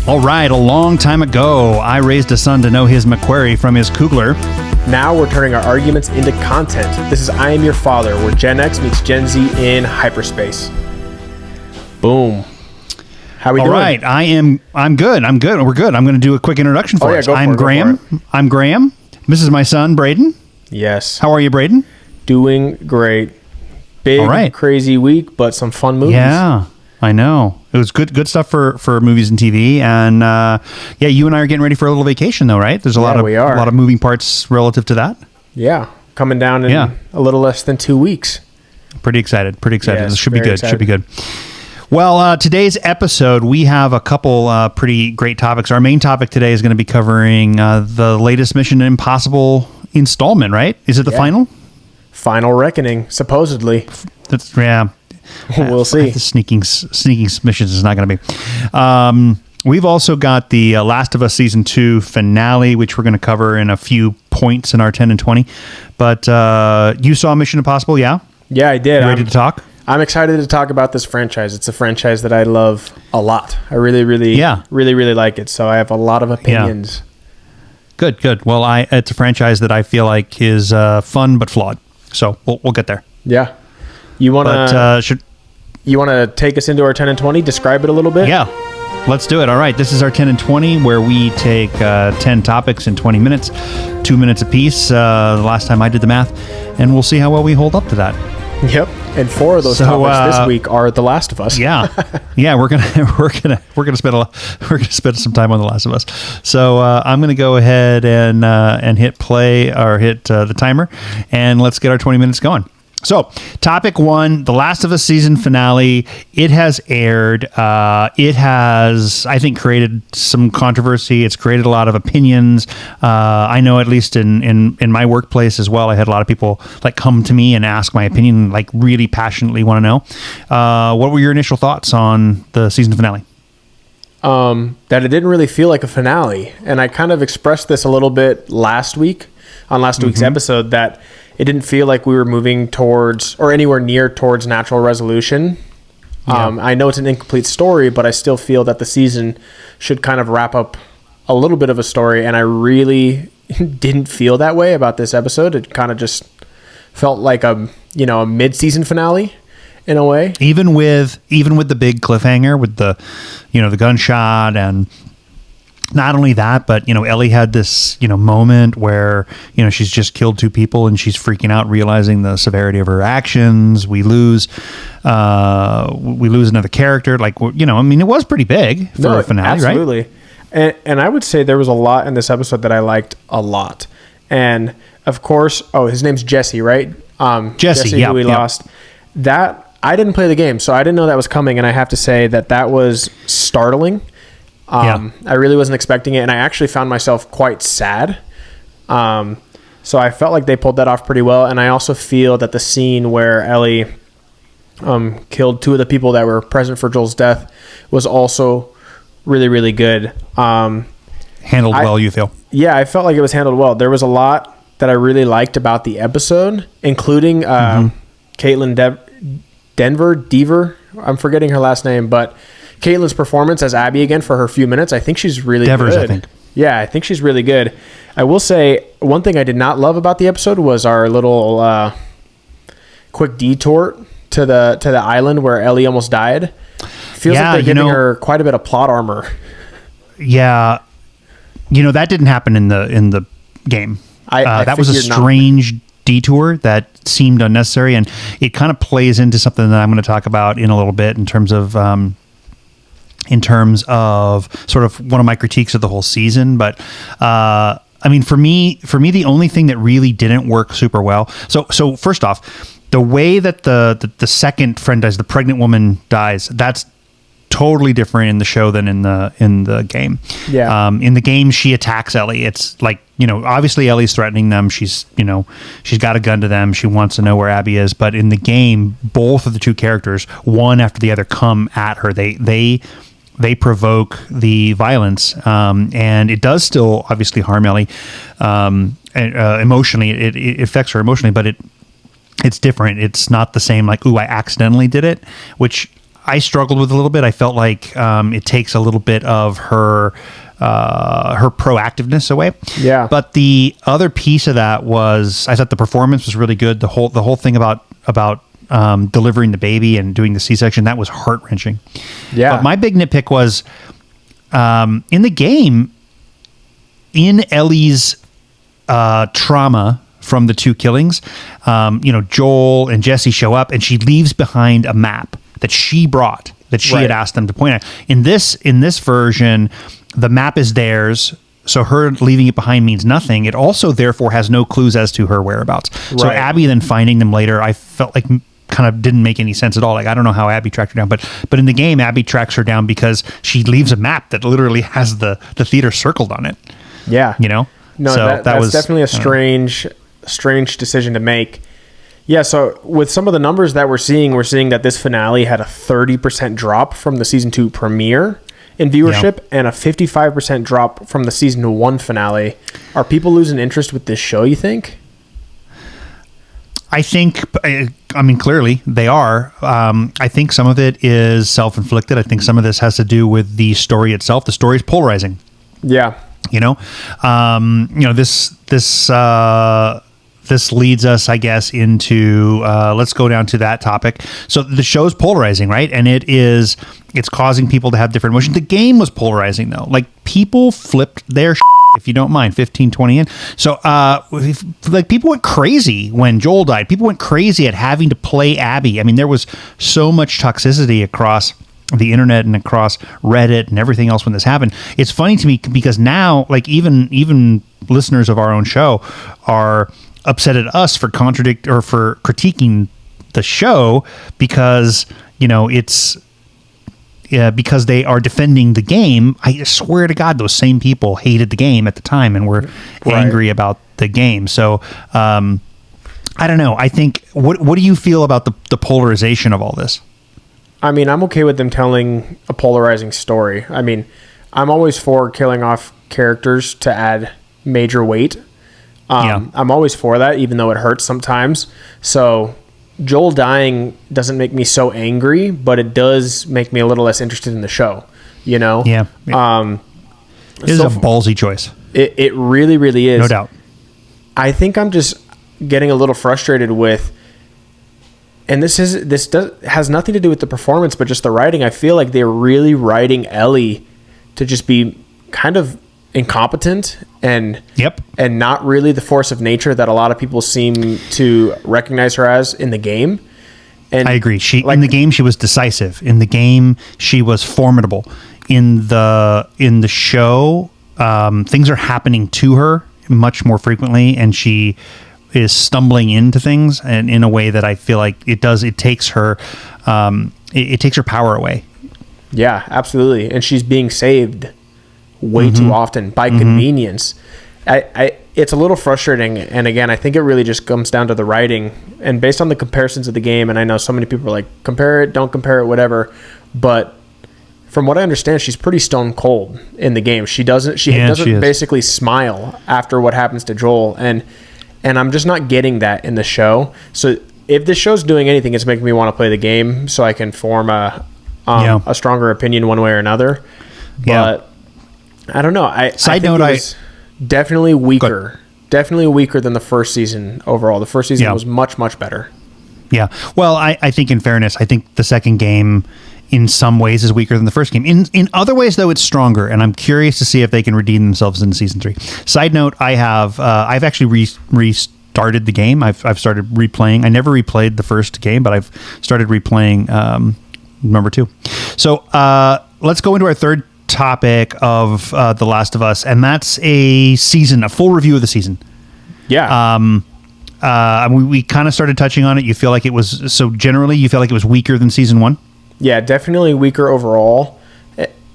All right, a long time ago, I raised a son to know his McQuarrie from his Kugler. Now we're turning our arguments into content. This is I Am Your Father, where Gen X meets Gen Z in hyperspace. Boom. How we doing? All right, I'm good. We're good. I'm going to do a quick introduction for us. I'm Graham. I'm Graham. This is my son, Braden. Yes. How are you, Braden? Doing great. Big, crazy week, but some fun movies. Yeah, I know. It was good stuff for movies and TV. And yeah, you and I are getting ready for a little vacation, though, right? There's a lot of moving parts relative to that. Yeah, coming down in a little less than 2 weeks. Pretty excited. Yes, this should be good. excited. Should be good. Well, today's episode, we have a couple pretty great topics. Our main topic today is going to be covering the latest Mission Impossible installment, right? Is it the final? Final Reckoning, supposedly. We'll see. The sneaking missions is not going to be. We've also got the Last of Us Season 2 finale, which we're going to cover in a few points in our 10 and 20. But you saw Mission Impossible, yeah? Yeah, I did. You ready to talk? I'm excited to talk about this franchise. It's a franchise that I love a lot. I really like it. So I have a lot of opinions. Yeah. Good. Well, it's a franchise that I feel like is fun but flawed. So we'll get there. Yeah. You want to take us into our 10 and 20? Describe it a little bit? Yeah. Let's do it. All right. This is our 10 and 20 where we take 10 topics in 20 minutes, 2 minutes apiece. The last time I did the math, and we'll see how well we hold up to that. Yep. And 4 of those topics this week are The Last of Us. Yeah. We're gonna spend some time on The Last of Us. So I'm gonna go ahead and hit play or hit the timer, and let's get our 20 minutes going. So, topic 1, The Last of Us season finale. It has aired. It has, I think, created some controversy. It's created a lot of opinions. I know, at least in my workplace as well, I had a lot of people come to me and ask my opinion, really passionately want to know. What were your initial thoughts on the season finale? That it didn't really feel like a finale. And I kind of expressed this a little bit last week on last week's episode, that it didn't feel like we were moving towards or anywhere near towards natural resolution. Yeah. I know it's an incomplete story, but I still feel that the season should kind of wrap up a little bit of a story. And I really didn't feel that way about this episode. It kind of just felt like a mid-season finale in a way. Even with the big cliffhanger with the gunshot, and not only that, but Ellie had this moment where she's just killed 2 people and she's freaking out, realizing the severity of her actions. We lose another character. It was pretty big for a finale, absolutely. Right? And I would say there was a lot in this episode that I liked a lot. And of course, his name's Jesse, right? Jesse, who we lost. That I didn't play the game, so I didn't know that was coming, and I have to say that was startling. I really wasn't expecting it, and I actually found myself quite sad. So I felt like they pulled that off pretty well, and I also feel that the scene where Ellie killed 2 of the people that were present for Joel's death was also really, really good. Handled well, you feel? Yeah, I felt like it was handled well. There was a lot that I really liked about the episode, including Caitlin Dever. I'm forgetting her last name, but Caitlin's performance as Abby again for her few minutes, I think she's really good. I think. Yeah, I think she's really good. I will say one thing I did not love about the episode was our little quick detour to the island where Ellie almost died. Feels like they're giving her quite a bit of plot armor. Yeah, that didn't happen in the game. That was a strange detour that seemed unnecessary, and it kind of plays into something that I'm going to talk about in a little bit in terms of sort of one of my critiques of the whole season. But for me, the only thing that really didn't work super well. So first off, the way that the second friend dies, the pregnant woman dies, that's totally different in the show than in the game. Yeah. In the game, she attacks Ellie. It's obviously Ellie's threatening them. She's got a gun to them. She wants to know where Abby is. But in the game, both of the 2 characters, one after the other, come at her. They provoke the violence, and it does still obviously harm Ellie emotionally. It affects her emotionally, but it's different. It's not the same. I accidentally did it, which I struggled with a little bit. I felt like it takes a little bit of her proactiveness away. Yeah. But the other piece of that was, I thought the performance was really good. The whole thing about delivering the baby and doing the C-section, that was heart-wrenching. Yeah. But my big nitpick was in the game, in Ellie's trauma from the 2 killings, Joel and Jesse show up and she leaves behind a map that she brought, that she had asked them to point out. In this version, the map is theirs, so her leaving it behind means nothing. It also therefore has no clues as to her whereabouts. So Abby then finding them later, I felt like kind of didn't make any sense at all. Like, I don't know how Abby tracked her down, but in the game, Abby tracks her down because she leaves a map that literally has the theater circled on it. Yeah. No, so that was definitely a strange decision to make. Yeah, so with some of the numbers that we're seeing that this finale had a 30% drop from the season 2 premiere in viewership and a 55% drop from the season 1 finale. Are people losing interest with this show, you think? I think, clearly they are. I think some of it is self-inflicted. I think some of this has to do with the story itself. The story is polarizing. Yeah. This leads us, I guess, into let's go down to that topic. So the show's polarizing, right? And it's causing people to have different emotions. The game was polarizing, though. Like, people flipped their if you don't mind, 15, 20 in. So, people went crazy when Joel died. People went crazy at having to play Abby. I mean, there was so much toxicity across the internet and across Reddit and everything else when this happened. It's funny to me because now, like, even listeners of our own show are upset at us for critiquing the show because because they are defending the game. I swear to God, those same people hated the game at the time and were angry about the game. So I don't know. I think what do you feel about the polarization of all this? I mean, I'm okay with them telling a polarizing story. I mean, I'm always for killing off characters to add major weight. I'm always for that, even though it hurts sometimes. So Joel dying doesn't make me so angry, but it does make me a little less interested in the show, Yeah. It is a ballsy choice. It really, really is. No doubt. I think I'm just getting a little frustrated with, and this has nothing to do with the performance, but just the writing. I feel like they're really writing Ellie to just be kind of incompetent and not really the force of nature that a lot of people seem to recognize her as in the game. And I agree. In the game she was decisive. In the game she was formidable. In the show, things are happening to her much more frequently, and she is stumbling into things and in a way that I feel like it takes her it takes her power away. Yeah, absolutely. And she's being saved way too often by convenience. It's a little frustrating, and again, I think it really just comes down to the writing and based on the comparisons of the game. And I know so many people are like, compare it, don't compare it, whatever, but from what I understand, she's pretty stone cold in the game. She doesn't basically smile after what happens to Joel, and I'm just not getting that in the show. So if this show's doing anything, it's making me want to play the game so I can form a stronger opinion one way or another. But I don't know. I think it was definitely weaker. Definitely weaker than the first season overall. The first season was much, much better. Yeah. Well, I think in fairness, I think the second game in some ways is weaker than the first game. In other ways, though, it's stronger, and I'm curious to see if they can redeem themselves in season 3. Side note, I've actually restarted the game. I've started replaying. I never replayed the first game, but I've started replaying number 2. So let's go into our third topic of The Last of Us, and that's a full review of the season. Yeah. We kind of started touching on it. You feel like it was, so generally you feel like it was weaker than season 1? Yeah, definitely weaker overall.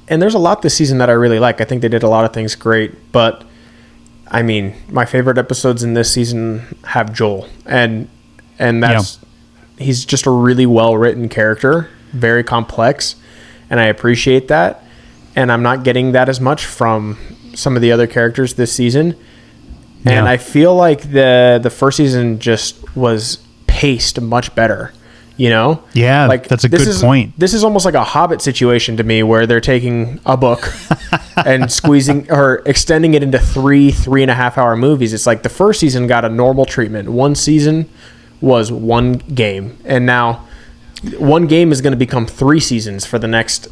And there's a lot this season that I really like. I think they did a lot of things great, but I mean, my favorite episodes in this season have Joel, and that's he's just a really well-written character, very complex, and I appreciate that. And I'm not getting that as much from some of the other characters this season. And I feel like the first season just was paced much better. you know? Yeah, like that's a good point. This is almost like a Hobbit situation to me, where they're taking a book and squeezing or extending it into 3.5 hour movies. It's like the first season got a normal treatment. One season was one game, and now one game is going to become 3 seasons for the next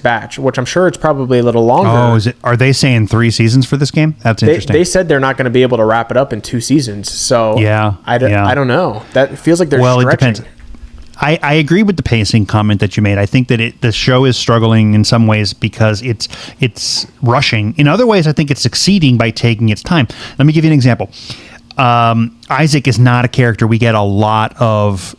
batch, which I'm sure it's probably a little longer. Oh, are they saying 3 seasons for this game? That's interesting. They said they're not going to be able to wrap it up in 2 seasons. So I don't know. That feels like they're stretching. It depends. I agree with the pacing comment that you made. I think that the show is struggling in some ways because it's rushing. In other ways, I think it's succeeding by taking its time. Let me give you an example. Isaac is not a character we get a lot of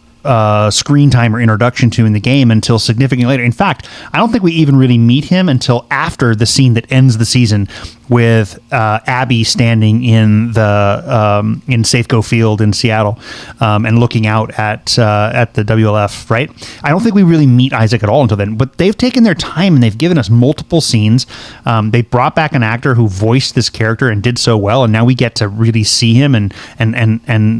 screen time or introduction to in the game until significantly later. In fact, I don't think we even really meet him until after the scene that ends the season with Abby standing in the in Safeco Field in Seattle and looking out at the WLF. Right? I don't think we really meet Isaac at all until then. But they've taken their time and they've given us multiple scenes. They brought back an actor who voiced this character and did so well, and now we get to really see him and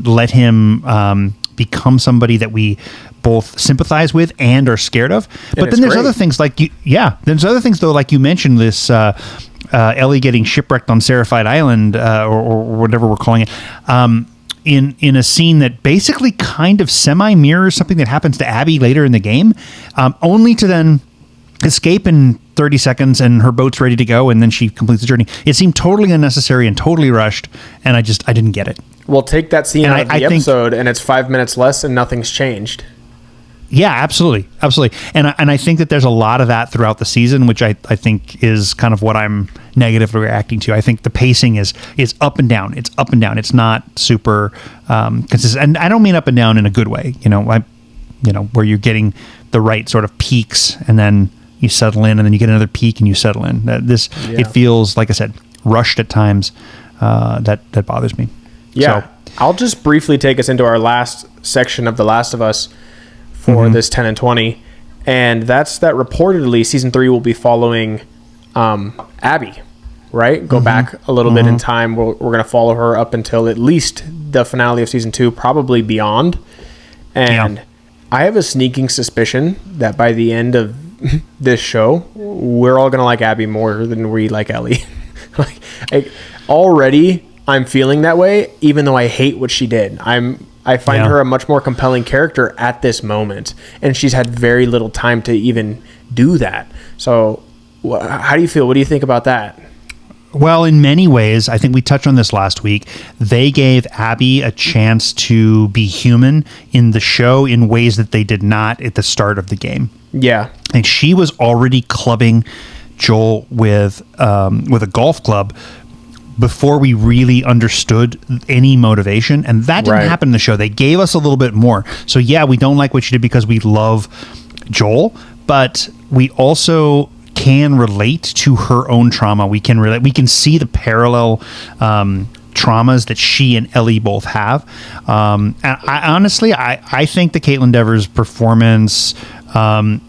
let him become somebody that we both sympathize with and are scared of. But then there's other things like there's other things though, like you mentioned this Ellie getting shipwrecked on Seraphite Island or whatever we're calling it, in a scene that basically kind of semi mirrors something that happens to Abby later in the game, only to then escape in 30 seconds and her boat's ready to go and then she completes the journey. It seemed totally unnecessary and totally rushed, and I didn't get it. Well, take that scene out of the episode and it's 5 minutes less and nothing's changed. Yeah, absolutely. And I think that there's a lot of that throughout the season, which I think is kind of what I'm negatively reacting to. I think the pacing is up and down. It's up and down. It's not super consistent. And I don't mean up and down in a good way, where you're getting the right sort of peaks and then you settle in and then you get another peak and you settle in. It feels, like I said, rushed at times. That bothers me. Yeah. So, I'll just briefly take us into our last section of The Last of Us for this 10 and 20. And that's that reportedly season 3 will be following Abby, right? Go back a little bit in time. We're going to follow her up until at least the finale of season 2, probably beyond. And I have a sneaking suspicion that by the end of this show, we're all going to like Abby more than we like Ellie. Already I'm feeling that way, even though I hate what she did. I find her a much more compelling character at this moment, and she's had very little time to even do that. So how do you feel? What do you think about that? Well, in many ways, I think we touched on this last week. They gave Abby a chance to be human in the show in ways that they did not at the start of the game. Yeah. And she was already clubbing Joel with a golf club before we really understood any motivation. And that didn't happen in the show. They gave us a little bit more. So yeah, we don't like what she did because we love Joel, but we also can relate to her own trauma. We can see the parallel traumas that she and Ellie both have. And I think that Caitlin Dever's performance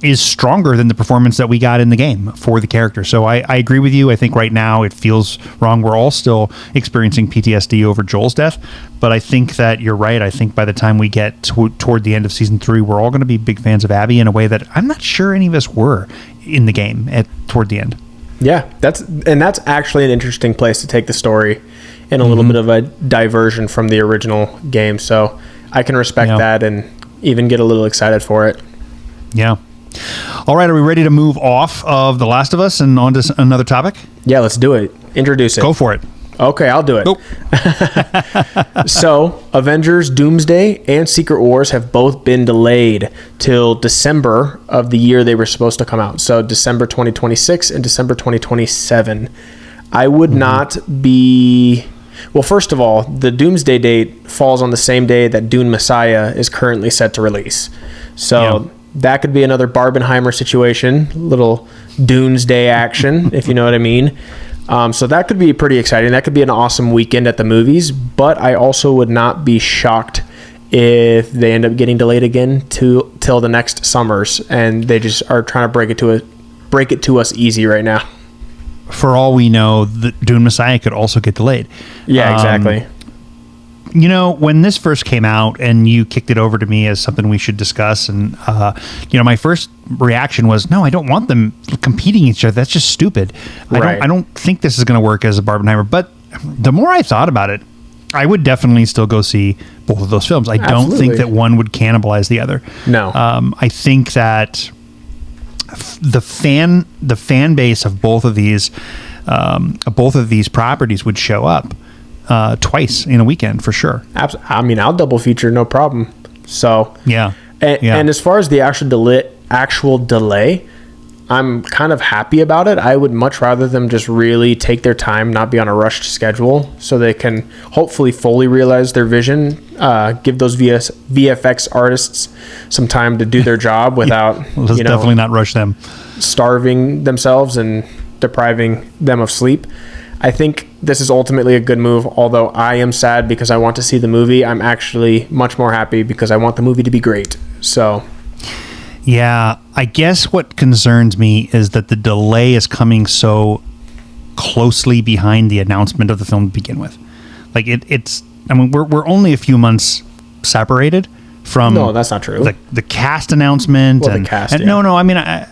is stronger than the performance that we got in the game for the character. So I agree with you. I think right now it feels wrong. We're all still experiencing PTSD over Joel's death, but I think that you're right. I think by the time we get toward the end of season 3, we're all going to be big fans of Abby in a way that I'm not sure any of us were in the game toward the end. Yeah, that's actually an interesting place to take the story and a little bit of a diversion from the original game. So I can respect that and even get a little excited for it. Yeah. All right. Are we ready to move off of The Last of Us and on to another topic? Yeah, let's do it. Introduce it. Go for it. Okay, I'll do it. Nope. So, Avengers Doomsday and Secret Wars have both been delayed till December of the year they were supposed to come out. So, December 2026 and December 2027. I would not be... Well, first of all, the Doomsday date falls on the same day that Dune Messiah is currently set to release. So... That could be another Barbenheimer situation, little Doomsday action, if you know what I mean. So that could be pretty exciting. That could be an awesome weekend at the movies, but I also would not be shocked if they end up getting delayed again till the next summers, and they just are trying to break it to us easy right now. For all we know, the Dune Messiah could also get delayed. Yeah, exactly. when this first came out and you kicked it over to me as something we should discuss, and my first reaction was, no, I don't want them competing each other. That's just stupid. Right. I don't think this is going to work as a Barbenheimer. But the more I thought about it, I would definitely still go see both of those films. I don't think that one would cannibalize the other. No. I think that the fan base of both of these properties would show up twice in a weekend for sure. I mean, I'll double feature, no problem. So yeah. And as far as the actual delay, I'm kind of happy about it. I would much rather them just really take their time, not be on a rushed schedule, so they can hopefully fully realize their vision, give those VFX artists some time to do their job without, Let's definitely not rush them, starving themselves and depriving them of sleep. I think this is ultimately a good move, although I am sad because I want to see the movie. I'm actually much more happy because I want the movie to be great. So... yeah, I guess what concerns me is that the delay is coming so closely behind the announcement of the film to begin with. Like it's. I mean, we're only a few months separated from. No, that's not true. The cast announcement. Well, the cast. And no. I mean, I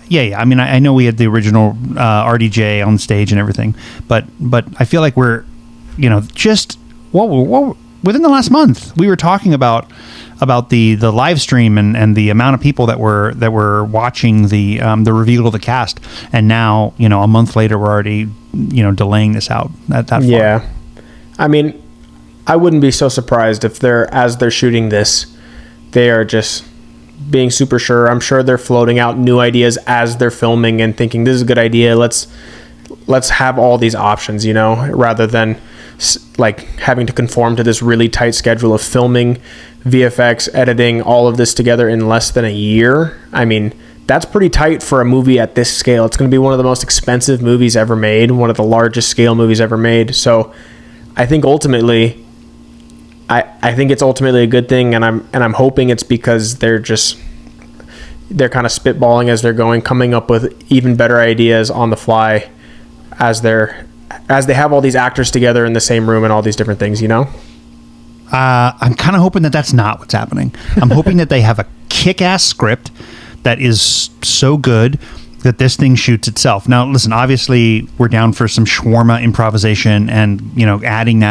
mean, I know we had the original RDJ on stage and everything, but I feel like we're, just within the last month we were talking about the live stream and the amount of people that were watching the reveal of the cast, and now a month later we're already delaying this out that far. Yeah, I mean, I wouldn't be so surprised if as they're shooting this, they are just being super sure. I'm sure they're floating out new ideas as they're filming and thinking this is a good idea. Let's have all these options, rather than like having to conform to this really tight schedule of filming, VFX, editing, all of this together in less than a year. I mean, that's pretty tight for a movie at this scale. It's going to be one of the most expensive movies ever made, one of the largest scale movies ever made. So I think ultimately, I think it's ultimately a good thing, and I'm hoping it's because they're kind of spitballing as they're going, coming up with even better ideas on the fly as they have all these actors together in the same room and all these different things, I'm kind of hoping that that's not what's happening. I'm hoping that they have a kick-ass script that is so good that this thing shoots itself. Now, listen, obviously we're down for some shawarma improvisation and, adding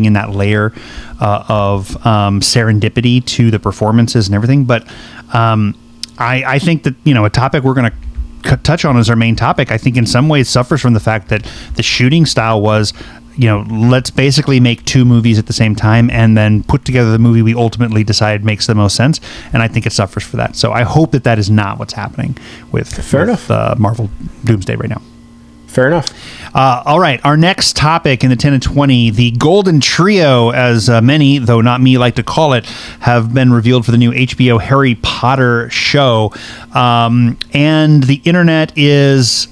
in that layer of serendipity to the performances and everything. But I think that, a topic we're going to touch on as our main topic, I think in some ways suffers from the fact that the shooting style was, let's basically make two movies at the same time and then put together the movie we ultimately decide makes the most sense. And I think it suffers for that. So I hope that is not what's happening with Marvel Doomsday right now. Fair enough. All right. Our next topic in the 10 and 20, the Golden Trio, as many, though not me, like to call it, have been revealed for the new HBO Harry Potter show. And the internet is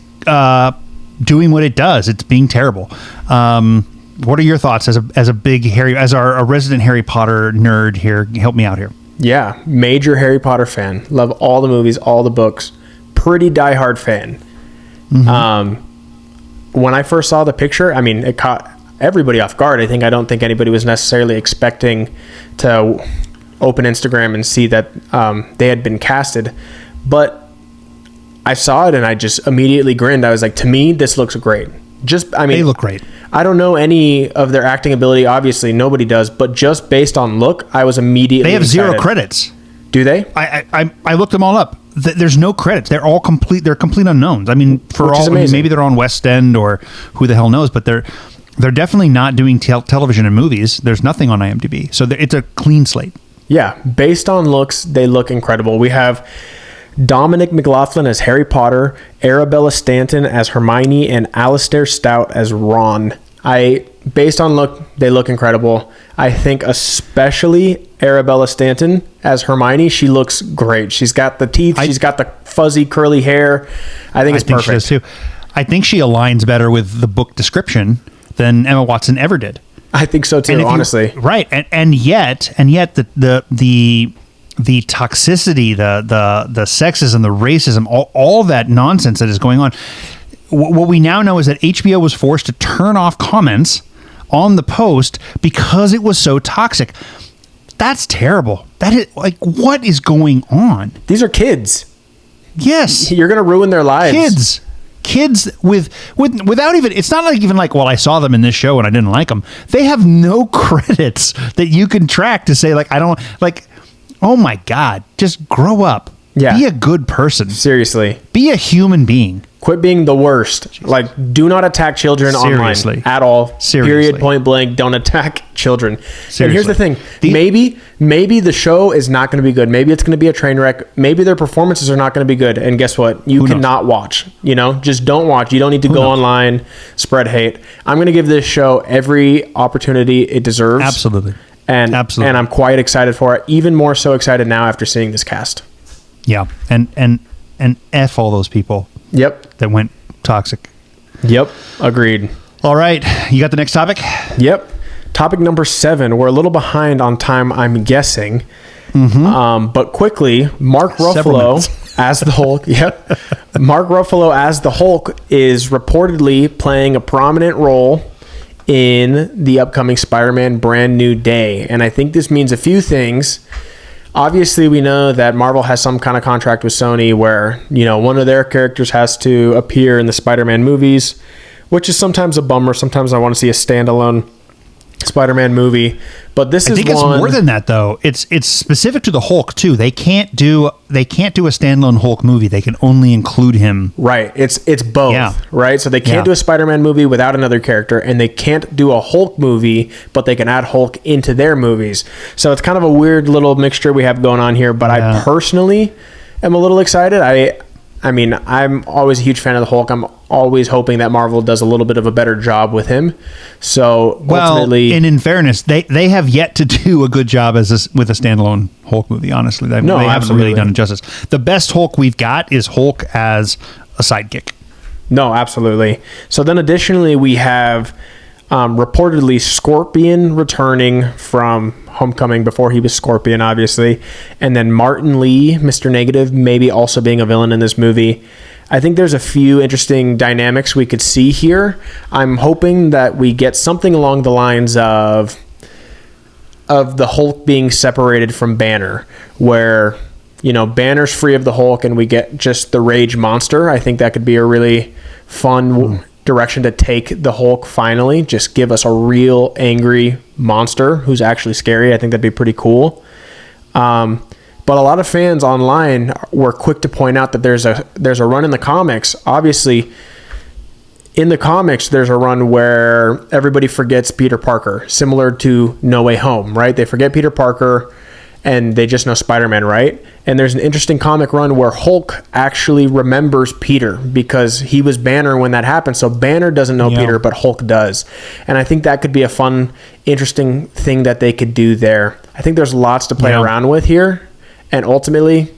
doing what it does. It's being terrible. What are your thoughts as a resident Harry Potter nerd here? Help me out here. Yeah. Major Harry Potter fan. Love all the movies, all the books. Pretty diehard fan. Mm-hmm. When I first saw the picture, I mean, it caught everybody off guard. I don't think anybody was necessarily expecting to open Instagram and see that they had been casted. But I saw it and I just immediately grinned. I was like, to me, this looks great. They look great. I don't know any of their acting ability. Obviously, nobody does. But just based on look, I was immediately They have excited. 0 credits. Do they? I looked them all up. There's no credits. They're all complete. They're complete unknowns. I mean, maybe they're on West End or who the hell knows, but they're definitely not doing television and movies. There's nothing on IMDb, so it's a clean slate. Yeah, based on looks, they look incredible. We have Dominic McLaughlin as Harry Potter, Arabella Stanton as Hermione, and Alistair Stout as Ron. Based on look, they look incredible. I think especially Arabella Stanton as Hermione, she looks great. She's got the teeth, she's got the fuzzy curly hair. I think perfect. She does too. I think she aligns better with the book description than Emma Watson ever did. I think so too, honestly. Right, and yet the toxicity, the sexism, the racism, all that nonsense that is going on. What we now know is that HBO was forced to turn off comments on the post because it was so toxic. That's terrible. That is like, what is going on? These are kids. Yes. You're going to ruin their lives. Kids without even, it's not like even like, well, I saw them in this show and I didn't like them. They have no credits that you can track to say like, I don't like, oh my God, just grow up. Yeah. Be a good person. Seriously. Be a human being. Quit being the worst. Like, do not attack children Seriously. online at all. Seriously. Period, point blank. Don't attack children. Seriously. And here's the thing. Maybe the show is not going to be good. Maybe it's going to be a train wreck. Maybe their performances are not going to be good. And guess what? You cannot watch. You know, just don't watch. You don't need to go online, spread hate. I'm going to give this show every opportunity it deserves. Absolutely. And I'm quite excited for it. Even more so excited now after seeing this cast. Yeah. And F all those people. Yep. That went toxic. Yep. Agreed. All right. You got the next topic? Yep. Topic number 7. We're a little behind on time, I'm guessing. Mm-hmm. But quickly, Mark Ruffalo as the Hulk. Yep. Mark Ruffalo as the Hulk is reportedly playing a prominent role in the upcoming Spider-Man Brand New Day. And I think this means a few things. Obviously, we know that Marvel has some kind of contract with Sony where, you know, one of their characters has to appear in the Spider-Man movies, which is sometimes a bummer. Sometimes I want to see a standalone Spider-Man movie, but this is one. I think it's more than that, though. It's specific to the Hulk too. They can't do a standalone Hulk movie. They can only include him. Right. It's both. Right. So they can't do a Spider-Man movie without another character, and they can't do a Hulk movie, but they can add Hulk into their movies. So it's kind of a weird little mixture we have going on here. But I personally am a little excited. I mean, I'm always a huge fan of the Hulk. I'm always hoping that Marvel does a little bit of a better job with him. So ultimately, and in fairness, they have yet to do a good job with a standalone Hulk movie. Honestly, they haven't really done it justice. The best Hulk we've got is Hulk as a sidekick. No, absolutely. So then, additionally, we have reportedly Scorpion returning from Homecoming before he was Scorpion, obviously. And then Martin Lee, Mr. Negative, maybe also being a villain in this movie. I think there's a few interesting dynamics we could see here. I'm hoping that we get something along the lines of the Hulk being separated from Banner, where, you know, Banner's free of the Hulk and we get just the Rage monster. I think that could be a really fun direction to take the Hulk finally. Just give us a real angry monster who's actually scary. I think that'd be pretty cool. But a lot of fans online were quick to point out that there's a run in the comics. Obviously, in the comics, there's a run where everybody forgets Peter Parker, similar to No Way Home, right? They forget Peter Parker and they just know Spider-Man, right? And there's an interesting comic run where Hulk actually remembers Peter because he was Banner when that happened. So Banner doesn't know Peter, but Hulk does. And I think that could be a fun, interesting thing that they could do there. I think there's lots to play around with here. And ultimately,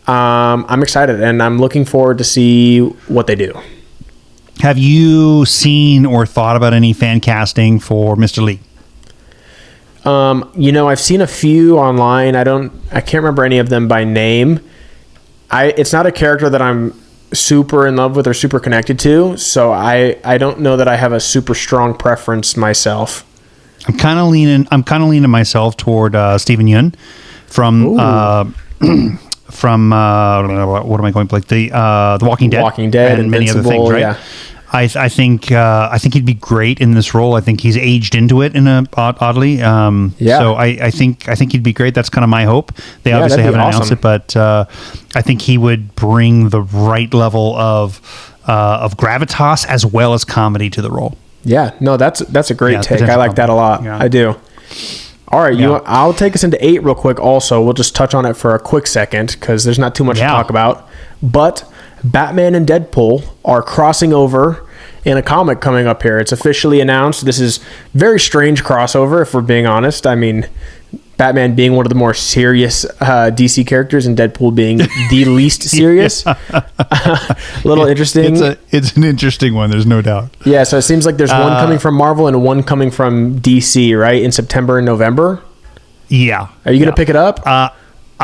I'm excited and I'm looking forward to see what they do. Have you seen or thought about any fan casting for Mr. Lee? You know, I've seen a few online. I can't remember any of them by name. It's not a character that I'm super in love with or super connected to, so I don't know that I have a super strong preference myself. I'm kind of leaning myself toward Steven Yeun from what am I going to like the Walking Dead and many other things, right? Yeah. I think he'd be great in this role. I think he's aged into it in a oddly. So I think he'd be great. That's kind of my hope. They obviously haven't announced it, but I think he would bring the right level of gravitas as well as comedy to the role. Yeah, no, that's a great take. I like that a lot. Yeah. I do. All right, I'll take us into 8 real quick. Also, we'll just touch on it for a quick second because there's not too much to talk about. But Batman and Deadpool are crossing over in a comic coming up here. It's officially announced. This is very strange crossover, if we're being honest. I mean, Batman being one of the more serious DC characters and Deadpool being the least serious. Little interesting. It's an interesting one, there's no doubt. Yeah, so it seems like there's one coming from Marvel and one coming from DC, right? In September and November? Yeah. Are you going to pick it up?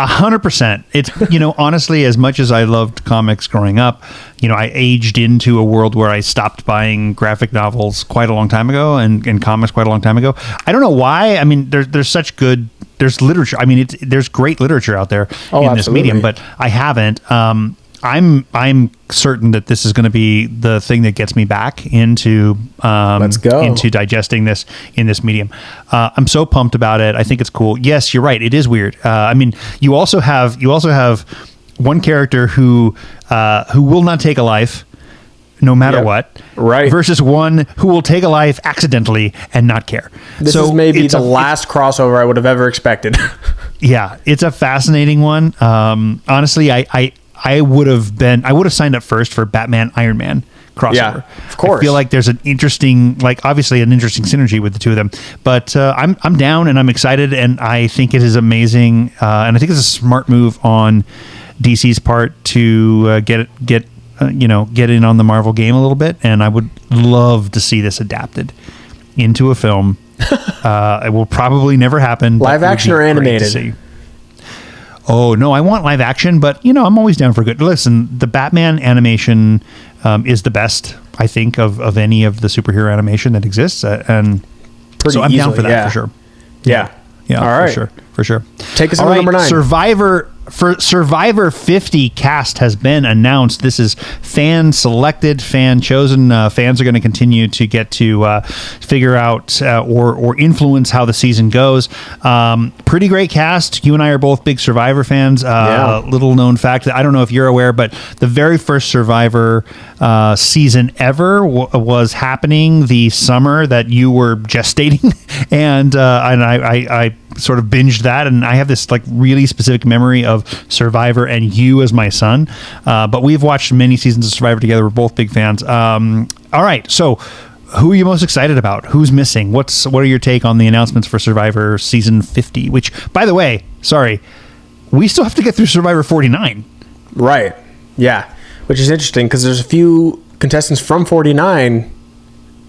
100%. It's, honestly, as much as I loved comics growing up, I aged into a world where I stopped buying graphic novels quite a long time ago and comics quite a long time ago. I don't know why. I mean, there's literature. I mean, there's great literature out there in this medium, but I haven't. I'm certain that this is going to be the thing that gets me back into into digesting this in this medium. I'm so pumped about it. I think it's cool. Yes, you're right. It is weird. I mean, you also have one character who will not take a life no matter what, right? Versus one who will take a life accidentally and not care. This is maybe the last crossover I would have ever expected. Yeah, it's a fascinating one. Honestly, I would have signed up first for Batman Iron Man crossover. Yeah, of course. I feel like there's obviously an interesting synergy with the two of them. But I'm down and I'm excited, and I think it is amazing. And I think it's a smart move on DC's part to get in on the Marvel game a little bit. And I would love to see this adapted into a film. It will probably never happen. Live action or animated? Oh, no, I want live action, but, I'm always down for good. Listen, the Batman animation is the best, I think, of any of the superhero animation that exists. And so I'm down for that, for sure. Yeah. Yeah, all right. For sure. Take us to number 9. Survivor 50 cast has been announced. This is fan selected, fan chosen. Fans are going to continue to get to figure out or influence how the season goes. Pretty great cast. You and I are both big Survivor fans. Little known fact that I don't know if you're aware, but the very first Survivor season ever was happening the summer that you were gestating, and I sort of binged that, and I have this really specific memory of Survivor and you as my son, but we've watched many seasons of Survivor together. We're both big fans. All right, so who are you most excited about? Who's missing? What are your take on the announcements for Survivor season 50, which, by the way, we still have to get through Survivor 49. Right. Yeah, which is interesting because there's a few contestants from 49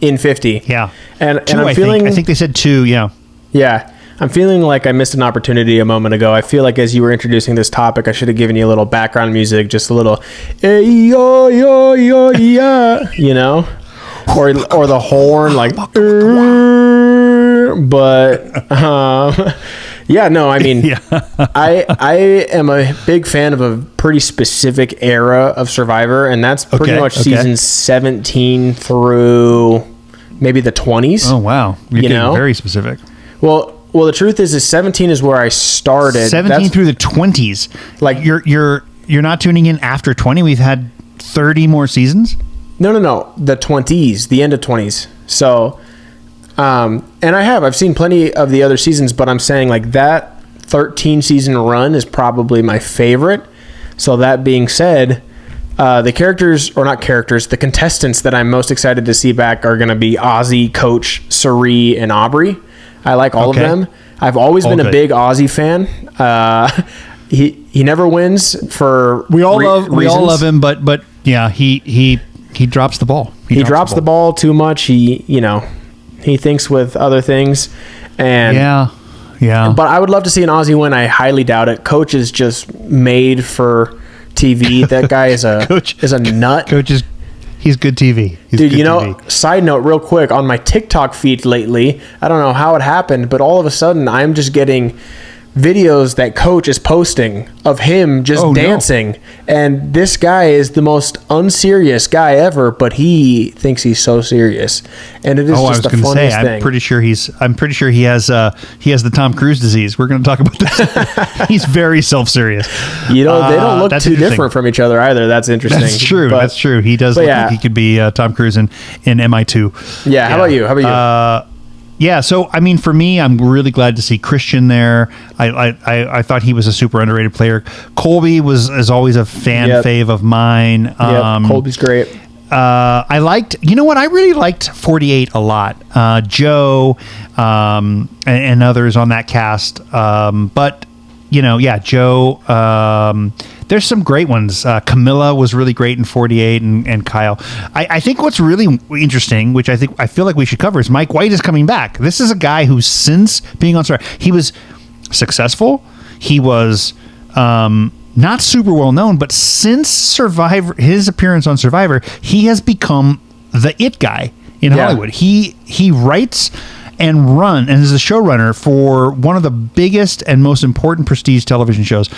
in 50. Yeah. And two, I'm feeling I think they said 2, yeah. Yeah. I'm feeling like I missed an opportunity a moment ago. I feel like as you were introducing this topic, I should have given you a little background music, just a little, hey, yo, yo, yo, yeah, or the horn, like, but, yeah, no, I mean, I am a big fan of a pretty specific era of Survivor, and that's pretty much season 17 through maybe the 20s. Oh, wow. You're getting very specific. Well, the truth is 17 is where I started. 17 through the 20s. Like you're not tuning in after 20. We've had 30 more seasons. No. The 20s, the end of 20s. So, and I've seen plenty of the other seasons, but I'm saying that 13 season run is probably my favorite. So that being said, the contestants that I'm most excited to see back are going to be Ozzy, Coach, Sari, and Aubrey. I like all of them. I've always been a big Ozzy fan. He never wins for we all love him, but yeah, he drops the ball. He drops the ball too much. He thinks with other things, and yeah. But I would love to see an Ozzy win. I highly doubt it. Coach is just made for TV. That guy is a nut. Coach is. He's good TV. Dude, side note real quick, on my TikTok feed lately, I don't know how it happened, but all of a sudden I'm just getting videos that Coach is posting of him just dancing. No. And this guy is the most unserious guy ever, but he thinks he's so serious. And it is just the funniest thing. I'm pretty sure he has the Tom Cruise disease. We're going to talk about this. He's very self-serious. They don't look too different from each other either. That's interesting. That's true. He does look like he could be Tom Cruise in MI2. Yeah. How about you? Yeah, so I mean, for me, I'm really glad to see Christian there. I thought he was a super underrated player. Colby is always a fan fave of mine. Colby's great. I really liked 48 a lot. Joe and others on that cast. But Joe. There's some great ones. Camilla was really great in 48, and Kyle. I think what's really interesting, which I feel like we should cover, is Mike White is coming back. This is a guy who, since being on Survivor, he was successful. He was not super well known, but since Survivor, his appearance on Survivor, he has become the it guy in Hollywood. He writes and is a showrunner for one of the biggest and most important prestige television shows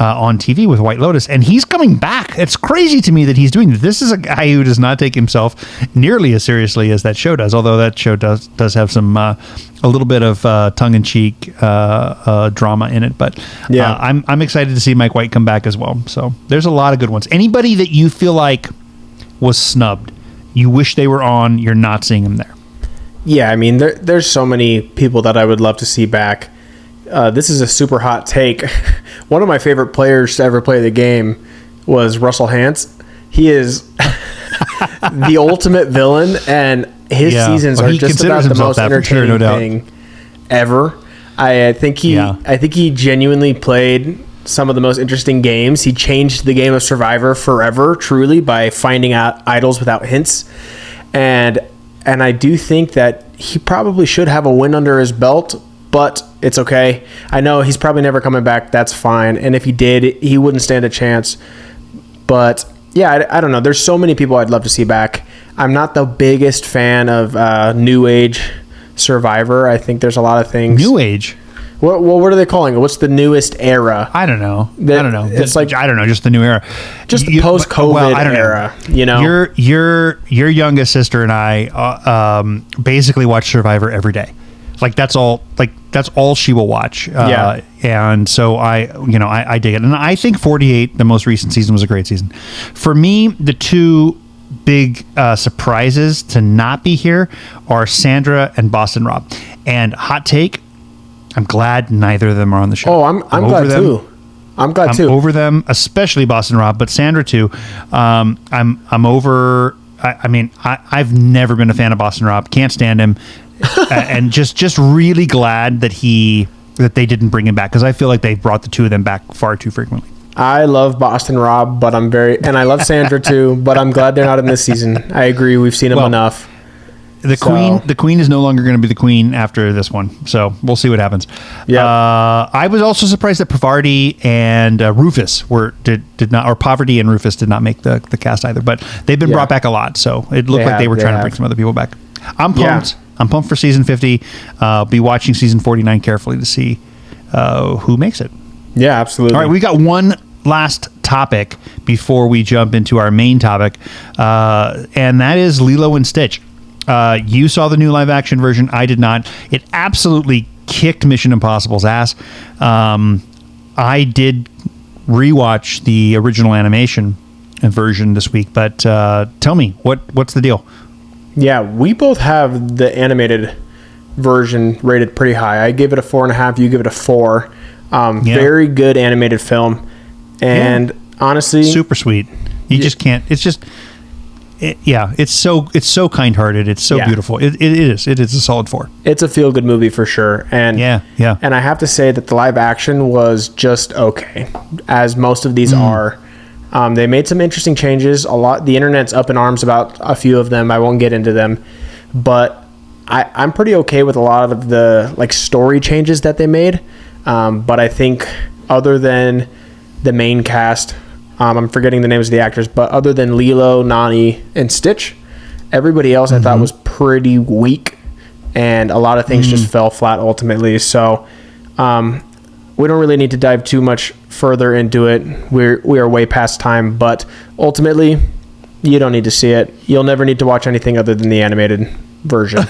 on TV with White Lotus, and he's coming back. It's crazy to me that he's doing this. This is a guy who does not take himself nearly as seriously as that show does, although that show does have some a little bit of tongue-in-cheek drama in it. But I'm excited to see Mike White come back as well. So there's a lot of good ones. Anybody that you feel like was snubbed, you wish they were on, you're not seeing them there. Yeah, I mean, there's so many people that I would love to see back. This is a super hot take. One of my favorite players to ever play the game was Russell Hantz. He is the ultimate villain, and his seasons are just about the most entertaining thing ever. I think he genuinely played some of the most interesting games. He changed the game of Survivor forever, truly, by finding out idols without hints. And I do think that he probably should have a win under his belt, but it's okay. I know he's probably never coming back. That's fine. And if he did, he wouldn't stand a chance. But yeah, I don't know. There's so many people I'd love to see back. I'm not the biggest fan of New Age Survivor. I think there's a lot of things. New Age? What are they calling it? What's the newest era? I don't know. It's like, I don't know. Just the new era. Just the post-COVID era. You know, your youngest sister and I basically watch Survivor every day. Like that's all she will watch. And so I dig it. And I think 48, the most recent season, was a great season. For me, the two big surprises to not be here are Sandra and Boston Rob. And hot take, I'm glad neither of them are on the show. Oh, I'm glad too. I'm over them, especially Boston Rob, but Sandra too. I'm over. I mean, I've never been a fan of Boston Rob. Can't stand him, and just really glad that they didn't bring him back, because I feel like they brought the two of them back far too frequently. I love Boston Rob, and I love Sandra too, but I'm glad they're not in this season. I agree. We've seen them enough. The queen is no longer going to be the queen after this one, so we'll see what happens. Yeah, I was also surprised that Pavardi and Rufus did not, or Poverty and Rufus did not make the cast either. But they've been brought back a lot, so it looked like they were trying to bring some other people back. I'm pumped. Yeah. I'm pumped for season 50. Be watching season 49 carefully to see who makes it. Yeah, absolutely. All right, we got one last topic before we jump into our main topic, and that is Lilo and Stitch. You saw the new live action version. I did not. It absolutely kicked Mission Impossible's ass. I did rewatch the original animation version this week, but tell me, what's the deal? Yeah, we both have the animated version rated pretty high. I gave it a 4.5. You give it a 4. Very good animated film, and honestly, super sweet. You just can't. It's just. It's so kind-hearted. It's so beautiful. It is a solid 4. It's a feel-good movie for sure. And and I have to say that the live action was just okay, as most of these are. They made some interesting changes. The internet's up in arms about a few of them. I won't get into them, but I'm pretty okay with a lot of the story changes that they made. But I think other than the main cast, I'm forgetting the names of the actors, but other than Lilo, Nani, and Stitch, everybody else I thought was pretty weak, and a lot of things just fell flat ultimately. So we don't really need to dive too much further into it. We are way past time, but ultimately, you don't need to see it. You'll never need to watch anything other than the animated version.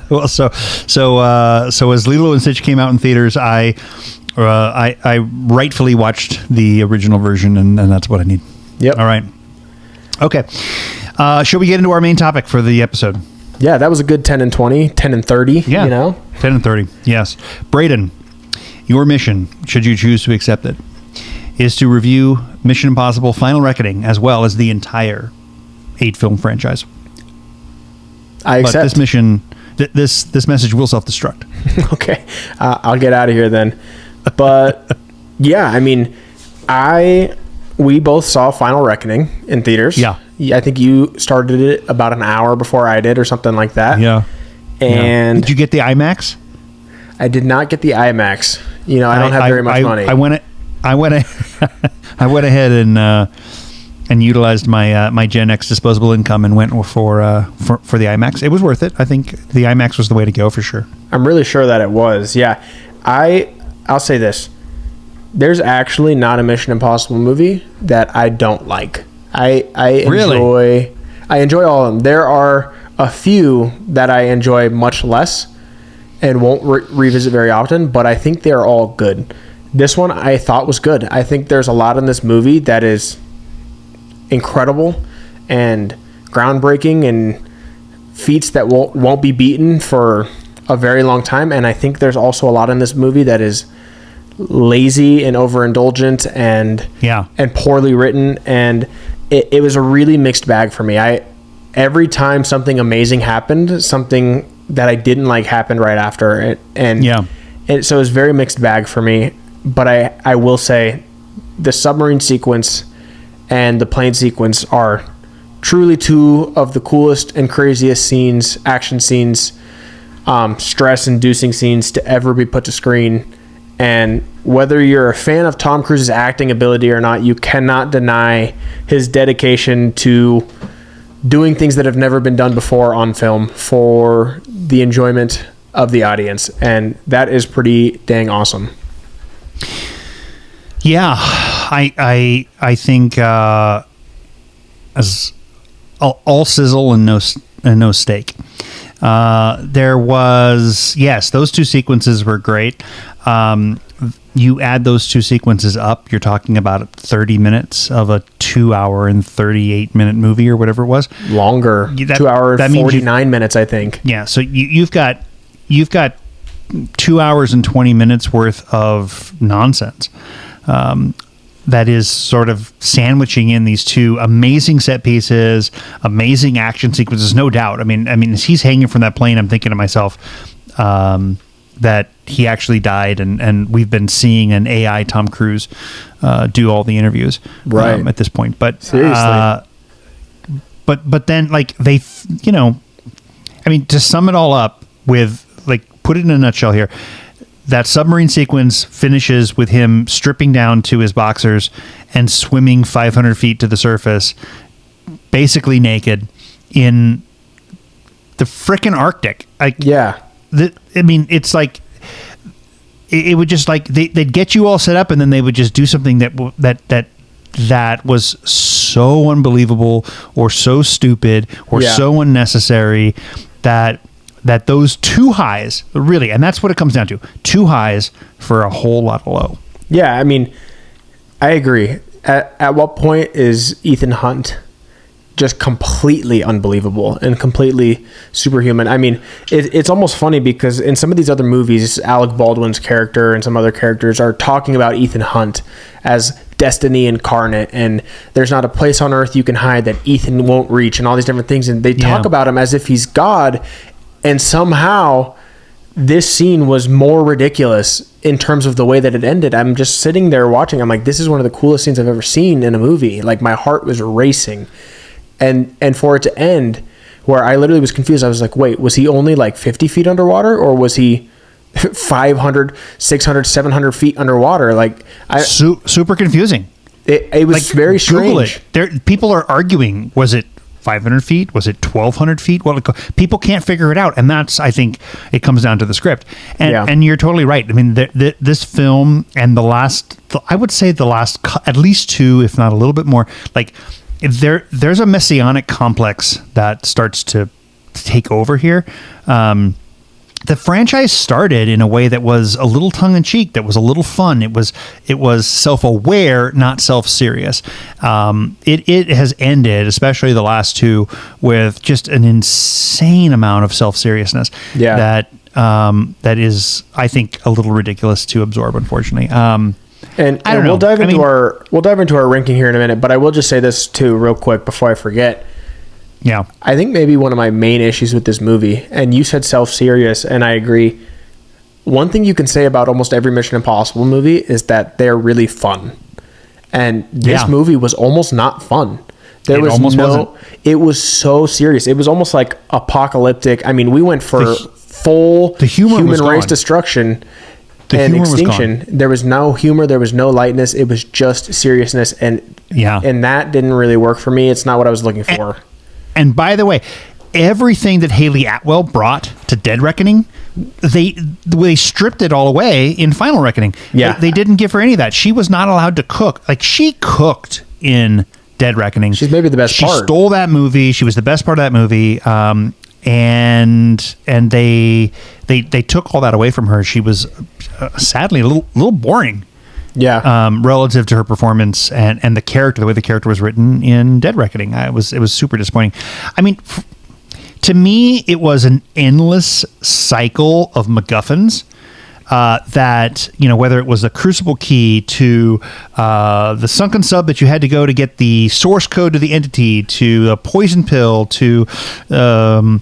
Well, so as Lilo and Stitch came out in theaters, I rightfully watched the original version, and that's what I need. Yep. All right. Okay. Shall we get into our main topic for the episode? Yeah, that was a good 10 and 20, 10 and 30, yeah. 10 and 30, yes. Braden, your mission, should you choose to accept it, is to review Mission Impossible Final Reckoning, as well as the entire 8-film franchise. I accept. But this mission, this message will self-destruct. Okay. I'll get out of here then. But yeah, I mean, we both saw Final Reckoning in theaters. Yeah. I think you started it about an hour before I did, or something like that. Yeah. And did you get the IMAX? I did not get the IMAX. I don't have very much money. I I went ahead and utilized my Gen X disposable income and went for the IMAX. It was worth it. I think the IMAX was the way to go for sure. I'm really sure that it was. Yeah, I'll say this: there's actually not a Mission Impossible movie that I don't like. I enjoy all of them. There are a few that I enjoy much less and won't revisit very often, but I think they're all good. This one I thought was good. I think there's a lot in this movie that is incredible and groundbreaking and feats that won't be beaten for a very long time. And I think there's also a lot in this movie that is lazy and overindulgent and poorly written. And it was a really mixed bag for me. Every time something amazing happened, something that I didn't like happened right after it. And so it was very mixed bag for me. But I will say the submarine sequence and the plane sequence are truly two of the coolest and craziest scenes, action scenes, stress-inducing scenes to ever be put to screen. And whether you're a fan of Tom Cruise's acting ability or not, you cannot deny his dedication to doing things that have never been done before on film for the enjoyment of the audience. And that is pretty dang awesome. Yeah, I think as all sizzle and no steak. There was, yes, those two sequences were great. You add those two sequences up, you're talking about 30 minutes of a 2 hour and 38 minute movie or whatever it was. Longer. 2 hours and 49 minutes, I think. Yeah, so you've got 2 hours and 20 minutes worth of nonsense. That is sort of sandwiching in these two amazing set pieces, amazing action sequences, no doubt. I mean, as he's hanging from that plane, I'm thinking to myself that he actually died, and we've been seeing an AI Tom Cruise do all the interviews at this point. But seriously, but then like they, to sum it all up with put it in a nutshell here. That submarine sequence finishes with him stripping down to his boxers and swimming 500 feet to the surface, basically naked, in the frickin' Arctic. It's like it would just they'd get you all set up, and then they would just do something that was so unbelievable or so stupid or so unnecessary that those two highs, really, and that's what it comes down to, two highs for a whole lot of low. Yeah, I mean, I agree. At what point is Ethan Hunt just completely unbelievable and completely superhuman? I mean, it's almost funny because in some of these other movies, Alec Baldwin's character and some other characters are talking about Ethan Hunt as destiny incarnate, and there's not a place on earth you can hide that Ethan won't reach, and all these different things, and they talk about him as if he's God. And somehow this scene was more ridiculous in terms of the way that it ended. I'm just sitting there watching. I'm like, this is one of the coolest scenes I've ever seen in a movie. Like, my heart was racing. And for it to end where I literally was confused. I was like, wait, was he only 50 feet underwater, or was he 500, 600, 700 feet underwater? Super confusing. It was very strange. People are arguing, was it 500 feet? Was it 1,200 feet? Well, people can't figure it out, and that's, I think, it comes down to the script. And you're totally right. I mean, this film and I would say the last at least two, if not a little bit more, there's a messianic complex that starts to take over here. The franchise started in a way that was a little tongue-in-cheek, that was a little fun. It was self-aware, not self-serious. It has ended, especially the last two, with just an insane amount of self-seriousness. Yeah. That is, I think, a little ridiculous to absorb, unfortunately. And we'll dive into our ranking here in a minute, but I will just say this too, real quick, before I forget. Yeah. I think maybe one of my main issues with this movie, and you said self-serious, and I agree. One thing you can say about almost every Mission Impossible movie is that they're really fun. And this movie was almost not fun. It was so serious. It was almost like apocalyptic. I mean, we went for full human race destruction And humor was Extinction, there was no humor, there was no lightness. It was just seriousness, and that didn't really work for me. It's not what I was looking for. And by the way, everything that Haley Atwell brought to Dead Reckoning, they stripped it all away in Final Reckoning. Yeah, they didn't give her any of that. She was not allowed to cook. Like, she cooked in Dead Reckoning. She's maybe the best part. She stole that movie. She was the best part of that movie. And they took all that away from her. She was sadly a little boring. Yeah. Relative to her performance and the character, the way the character was written in Dead Reckoning, it was super disappointing. I mean, to me, it was an endless cycle of MacGuffins. That, whether it was a crucible key to the sunken sub that you had to go to get the source code to the entity, to a poison pill, to a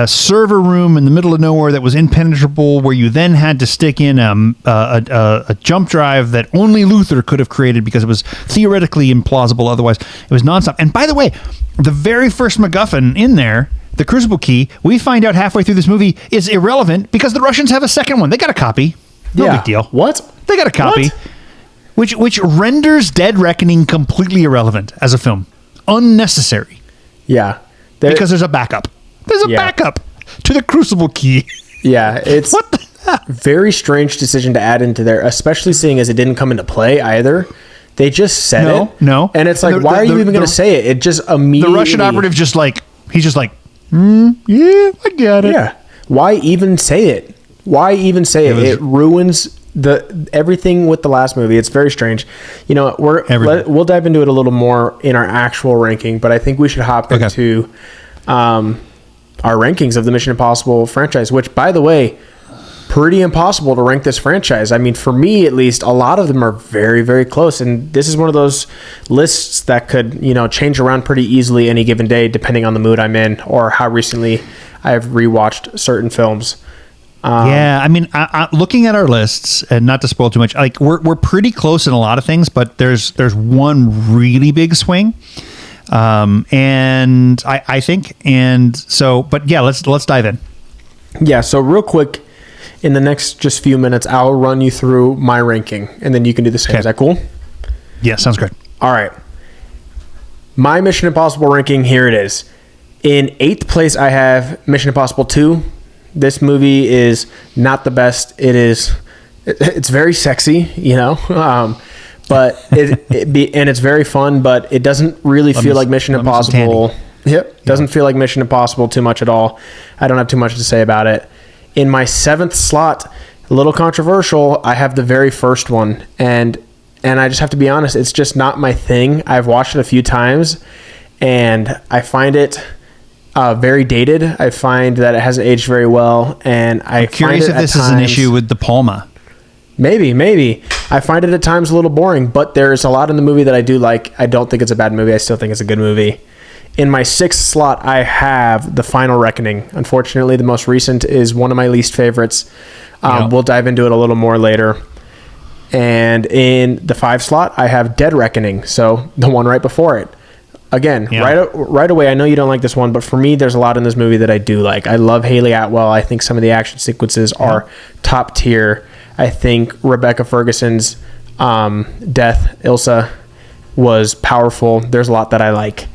server room in the middle of nowhere that was impenetrable, where you then had to stick in a jump drive that only Luther could have created because it was theoretically implausible otherwise. It was nonstop. And by the way, the very first MacGuffin in there, the Crucible Key, we find out halfway through this movie, is irrelevant because the Russians have a second one. They got a copy. No big deal. What? They got a copy. Which renders Dead Reckoning completely irrelevant as a film. Unnecessary. Yeah. Because there's a backup. There's a backup to the Crucible Key. Yeah, it's what the very strange decision to add into there, especially seeing as it didn't come into play either. They just said it. No. And it's like, why are you even going to say it? It just immediately... The Russian operative he's just like, yeah, I got it. Yeah. Why even say it? It ruins everything with the last movie. It's very strange. We'll dive into it a little more in our actual ranking, but I think we should hop into our rankings of the Mission Impossible franchise, which, by the way, pretty impossible to rank this franchise. I mean, for me at least, a lot of them are very, very close, and this is one of those lists that could, change around pretty easily any given day, depending on the mood I'm in or how recently I've rewatched certain films. I mean, looking at our lists, and not to spoil too much, like we're pretty close in a lot of things, but there's one really big swing. And I think, and so, but yeah, let's dive in. Yeah. So real quick, in the next just few minutes, I'll run you through my ranking, and then you can do the same. Okay. Is that cool? Yeah, sounds good. All right. My Mission Impossible ranking, here it is. In 8th place, I have Mission Impossible 2. This movie is not the best. It's very sexy, but and it's very fun, but it doesn't really feel like Mission Impossible. Yep. Doesn't feel like Mission Impossible too much at all. I don't have too much to say about it. In my 7th slot, a little controversial, I have the very first one. And I just have to be honest, it's just not my thing. I've watched it a few times, and I find it very dated. I find that it hasn't aged very well. And I'm curious if this is an issue with De Palma. Maybe. I find it at times a little boring, but there's a lot in the movie that I do like. I don't think it's a bad movie. I still think it's a good movie. In my 6th slot, I have The Final Reckoning. Unfortunately, the most recent is one of my least favorites. We'll dive into it a little more later. And in the 5 slot, I have Dead Reckoning, so the one right before it. Again, right away, I know you don't like this one, but for me, there's a lot in this movie that I do like. I love Haley Atwell. I think some of the action sequences are top tier. I think Rebecca Ferguson's death, Ilsa, was powerful. There's a lot that I like.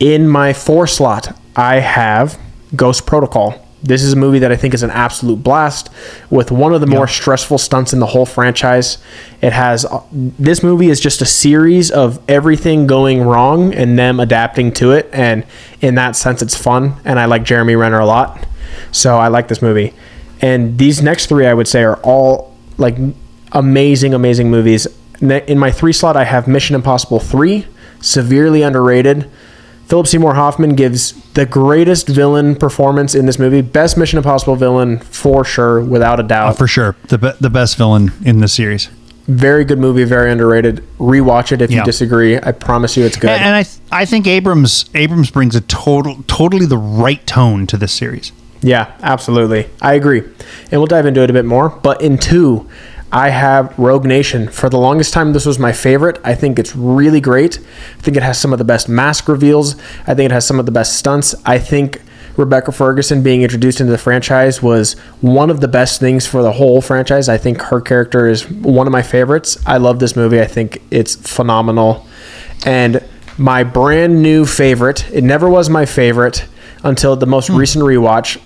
In my 4 slot, I have Ghost Protocol. This is a movie that I think is an absolute blast with one of the more stressful stunts in the whole franchise. This movie is just a series of everything going wrong and them adapting to it. And in that sense, it's fun. And I like Jeremy Renner a lot. So I like this movie. And these next 3, I would say, are all like amazing movies. In my 3 slot, I have Mission Impossible 3, severely underrated. Philip Seymour Hoffman gives the greatest villain performance in this movie. Best Mission Impossible villain, for sure, without a doubt. For sure. The best villain in the series. Very good movie, very underrated. Rewatch it if you disagree. I promise you it's good. And I think Abrams brings a totally the right tone to this series. Yeah, absolutely. I agree. And we'll dive into it a bit more. But in 2, I have Rogue Nation. For the longest time, this was my favorite. I think it's really great. I think it has some of the best mask reveals. I think it has some of the best stunts. I think Rebecca Ferguson being introduced into the franchise was one of the best things for the whole franchise. I think her character is one of my favorites. I love this movie. I think it's phenomenal. And my brand new favorite, it never was my favorite until the most recent rewatch,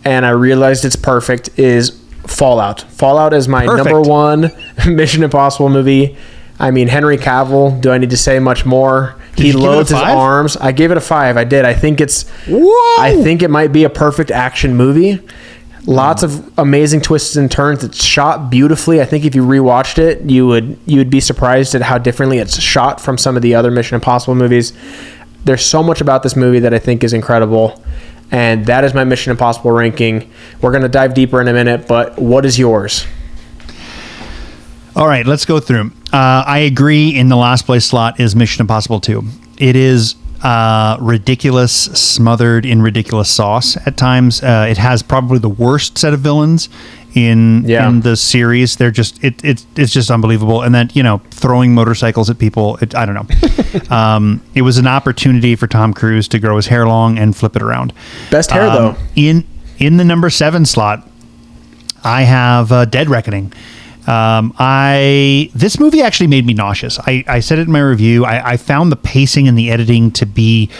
and I realized it's perfect, is Fallout. Fallout is my number one Mission Impossible movie. I mean, Henry Cavill, do I need to say much more? He loads his arms. I gave it a 5. I did. I think it might be a perfect action movie. Lots of amazing twists and turns. It's shot beautifully. I think if you rewatched it, you would be surprised at how differently it's shot from some of the other Mission Impossible movies. There's so much about this movie that I think is incredible. And that is my Mission Impossible ranking. We're going to dive deeper in a minute, but what is yours? All right, let's go through. I agree in the last place slot is Mission Impossible 2. It is ridiculous, smothered in ridiculous sauce at times. It has probably the worst set of villains in the series. They're just it's just unbelievable. And then, throwing motorcycles at people, I don't know. It was an opportunity for Tom Cruise to grow his hair long and flip it around. Best hair though. In the number 7 slot, I have Dead Reckoning. This movie actually made me nauseous. I said it in my review. I found the pacing and the editing to be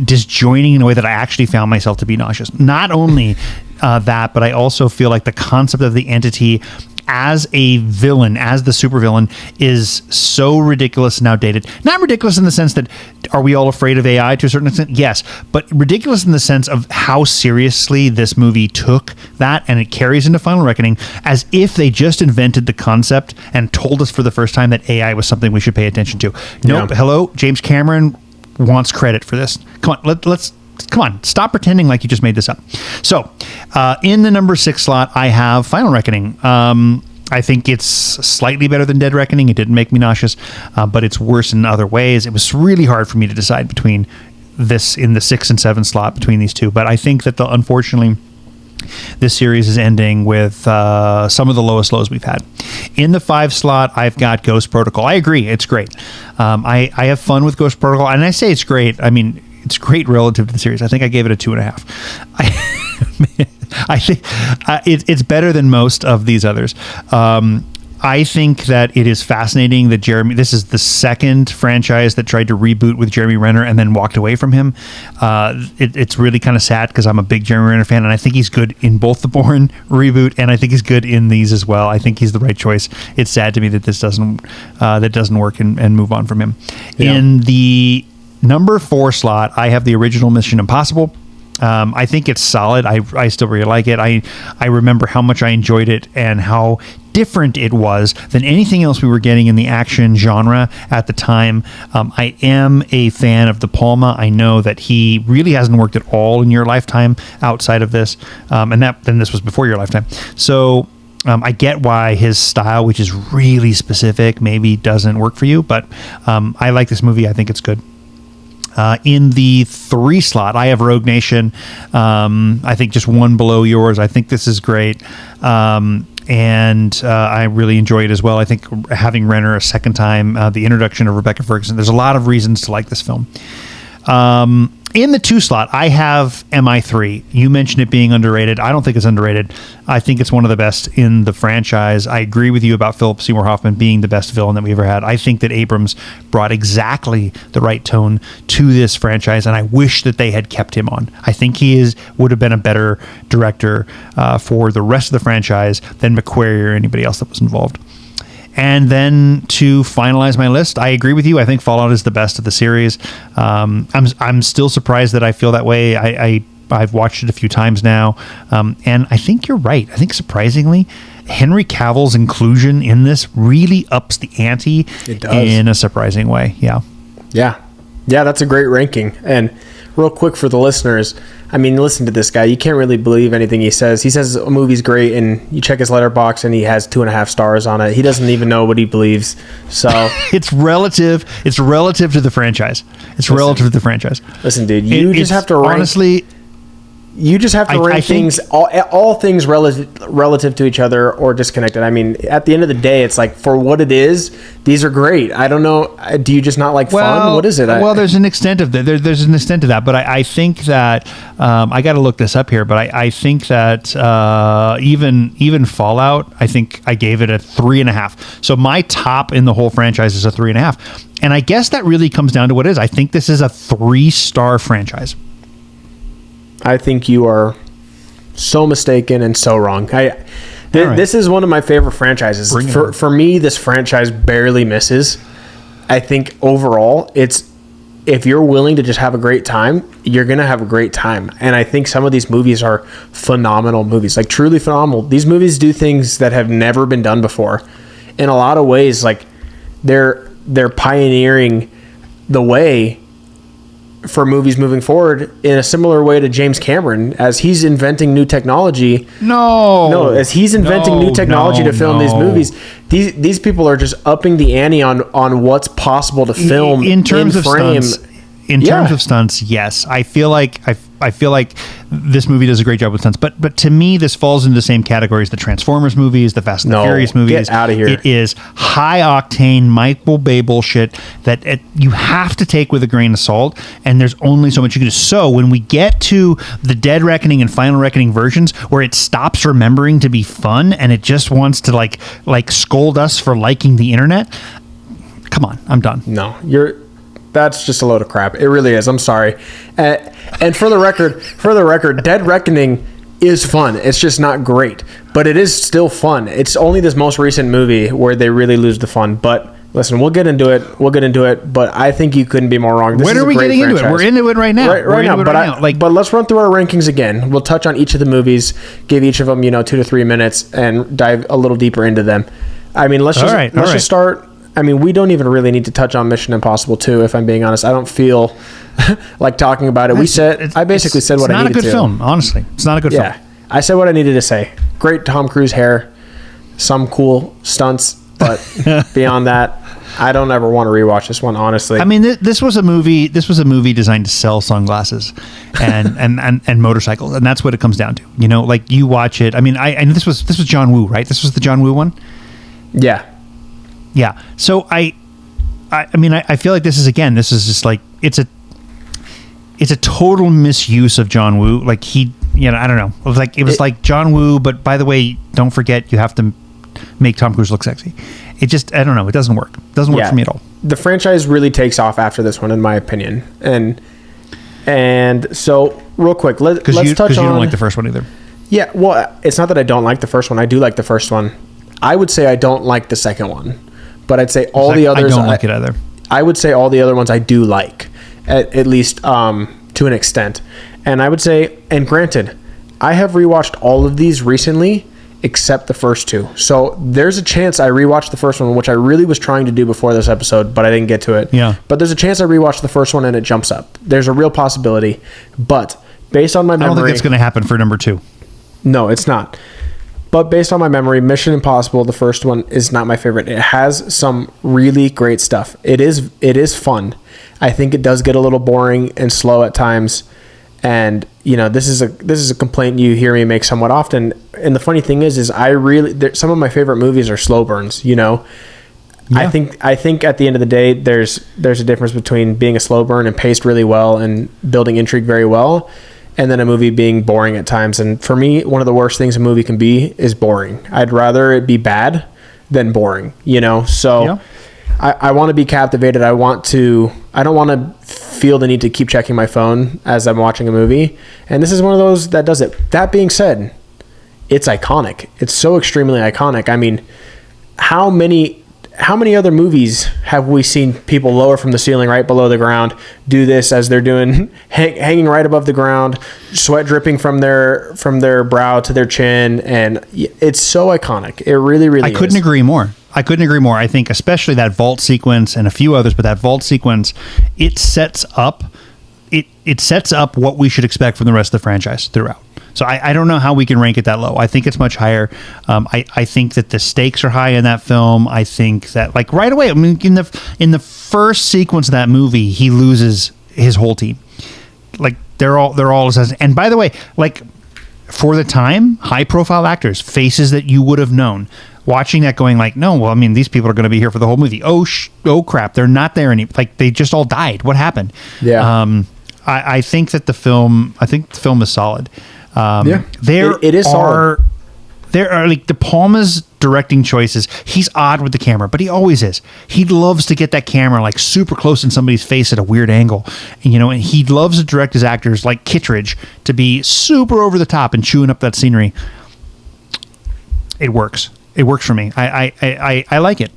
disjoining in a way that I actually found myself to be nauseous. Not only that, but I also feel like the concept of the entity as a villain, as the supervillain, is so ridiculous and outdated. Not ridiculous in the sense that, are we all afraid of AI to a certain extent? Yes, but ridiculous in the sense of how seriously this movie took that, and it carries into Final Reckoning as if they just invented the concept and told us for the first time that AI was something we should pay attention to. Nope. Yeah. Hello, James Cameron wants credit for this. Come on, stop pretending like you just made this up. So, in the number 6 slot, I have Final Reckoning. I think it's slightly better than Dead Reckoning. It didn't make me nauseous, but it's worse in other ways. It was really hard for me to decide between this in the 6 and 7 slot between these two. But I think that unfortunately, this series is ending with some of the lowest lows we've had. In the 5 slot, I've got Ghost Protocol. I agree, it's great. I have fun with Ghost Protocol, and I say it's great. I mean, it's great relative to the series. I think I gave it a 2.5. I think it's better than most of these others. I think that it is fascinating that this is the second franchise that tried to reboot with Jeremy Renner and then walked away from him. It's really kind of sad because I'm a big Jeremy Renner fan, and I think he's good in both the Bourne reboot, and I think he's good in these as well. I think he's the right choice. It's sad to me that this doesn't work and move on from him. Yeah. In the number 4 slot, I have the original Mission Impossible. I think it's solid. I still really like it. I remember how much I enjoyed it and how different it was than anything else we were getting in the action genre at the time. I am a fan of De Palma. I know that he really hasn't worked at all in your lifetime outside of this, and then this was before your lifetime. So I get why his style, which is really specific, maybe doesn't work for you, but I like this movie. I think it's good. In the 3 slot, I have Rogue Nation. I think just one below yours. I think this is great. And I really enjoy it as well. I think having Renner a second time, the introduction of Rebecca Ferguson, there's a lot of reasons to like this film. In the 2 slot, I have MI3. You mentioned it being underrated. I don't think it's underrated. I think it's one of the best in the franchise. I agree with you about Philip Seymour Hoffman being the best villain that we ever had. I think that Abrams brought exactly the right tone to this franchise, and I wish that they had kept him on. I think he would have been a better director for the rest of the franchise than McQuarrie or anybody else that was involved. And then to finalize my list, I agree with you. I think Fallout is the best of the series. I'm still surprised that I feel that way. I've watched it a few times now, and I think you're right. I think surprisingly, Henry Cavill's inclusion in this really ups the ante in a surprising way. Yeah. That's a great ranking. And real quick for the listeners, I mean, listen to this guy. You can't really believe anything he says. He says a movie's great, and you check his letterbox, and he has 2.5 stars on it. He doesn't even know what he believes. So it's relative. It's relative to the franchise. Relative to the franchise. Listen, dude, you just have to rank. Honestly, You just have to rank things, all things relative to each other or disconnected. I mean, at the end of the day, it's like, for what it is, these are great. I don't know. Do you just not like fun? What is it? Well, there's an extent of that. There's an extent to that, but I think that I got to look this up here. But I think that even Fallout, I think I gave it a 3.5. So my top in the whole franchise is a 3.5, and I guess that really comes down to what it is. I think this is a 3-star franchise. I think you are so mistaken and so wrong. This is one of my favorite franchises. For me, this franchise barely misses. I think overall, if you're willing to just have a great time, you're going to have a great time. And I think some of these movies are phenomenal movies, like truly phenomenal. These movies do things that have never been done before. In a lot of ways, like they're pioneering the way for movies moving forward in a similar way to James Cameron, as he's inventing new technology. As he's inventing new technology to film these movies. These people are just upping the ante on what's possible to film in terms in of frame. stunts. In terms of stunts, yes, I feel like this movie does a great job with stunts. But to me, this falls into the same category as the Transformers movies, the Fast and the Furious movies. Get out of here! It is high octane Michael Bay bullshit that you have to take with a grain of salt. And there's only so much you can do. So when we get to the Dead Reckoning and Final Reckoning versions, where it stops remembering to be fun and it just wants to like scold us for liking the internet, come on, I'm done. No, that's just a load of crap. It really is. I'm sorry. And for the record, Dead Reckoning is fun. It's just not great, but it is still fun. It's only this most recent movie where they really lose the fun. But listen, we'll get into it. But I think you couldn't be more wrong. When are we getting into it? We're into it right now. Right now. But let's run through our rankings again. We'll touch on each of the movies, give each of them 2 to 3 minutes, and dive a little deeper into them. I mean, let's just start. I mean, we don't even really need to touch on Mission Impossible 2, if I'm being honest. I don't feel like talking about it. I basically said what I needed to. It's not a good film, honestly. It's not a good film. Yeah, I said what I needed to say. Great Tom Cruise hair, some cool stunts, but beyond that, I don't ever want to rewatch this one, honestly. I mean, this was a movie designed to sell sunglasses and motorcycles, and that's what it comes down to. Like you watch it. I mean, I this was John Woo, right? This was the John Woo one? Yeah. Yeah. So I mean, I feel like this is just like, it's a total misuse of John Woo. Like I don't know. It was like John Woo, but by the way, don't forget you have to make Tom Cruise look sexy. It just, I don't know. It doesn't work. It doesn't work for me at all. The franchise really takes off after this one, in my opinion. And so real quick, let's touch on. Because you don't like the first one either. Yeah. Well, it's not that I don't like the first one. I do like the first one. I would say I don't like the second one. But I'd say all the others... I don't like it either. I would say all the other ones I do like, at least to an extent. And I would say, and granted, I have rewatched all of these recently, except the first two. So there's a chance I rewatched the first one, which I really was trying to do before this episode, but I didn't get to it. Yeah. But there's a chance I rewatched the first one and it jumps up. There's a real possibility. But based on my memory... I don't think it's going to happen for number 2. No, it's not. But based on my memory, Mission Impossible, the first one, is not my favorite. It has some really great stuff. It is fun. I think it does get a little boring and slow at times. And this is a complaint you hear me make somewhat often. And the funny thing is some of my favorite movies are slow burns. Yeah. I think at the end of the day, there's a difference between being a slow burn and paced really well and building intrigue very well, and then a movie being boring at times. And for me, one of the worst things a movie can be is boring. I'd rather it be bad than boring, So yeah. I want to be captivated. I don't want to feel the need to keep checking my phone as I'm watching a movie. And this is one of those that does it. That being said, it's iconic. It's so extremely iconic. I mean, how many other movies have we seen people lower from the ceiling right below the ground do this as they're doing hanging right above the ground, sweat dripping from their brow to their chin, and it's so iconic. It really, really is. I couldn't agree more. I think especially that vault sequence and a few others, but that vault sequence, it sets up what we should expect from the rest of the franchise throughout. So I don't know how we can rank it that low. I think it's much higher. I think that the stakes are high in that film. I think that like right away, I mean, in the first sequence of that movie, he loses his whole team. Like They're all assassins. And by the way, like, for the time, high profile actors, faces that you would have known. Watching that, going like, no, well, I mean, these people are going to be here for the whole movie. Oh crap, they're not there any. Like, they just all died. What happened? Yeah. I think that the film is solid. It is solid. There are like De Palma's directing choices. He's odd with the camera, but he always is. He loves to get that camera like super close in somebody's face at a weird angle, and and he loves to direct his actors like Kittredge to be super over the top and chewing up that scenery. It works. It works for me. I like it.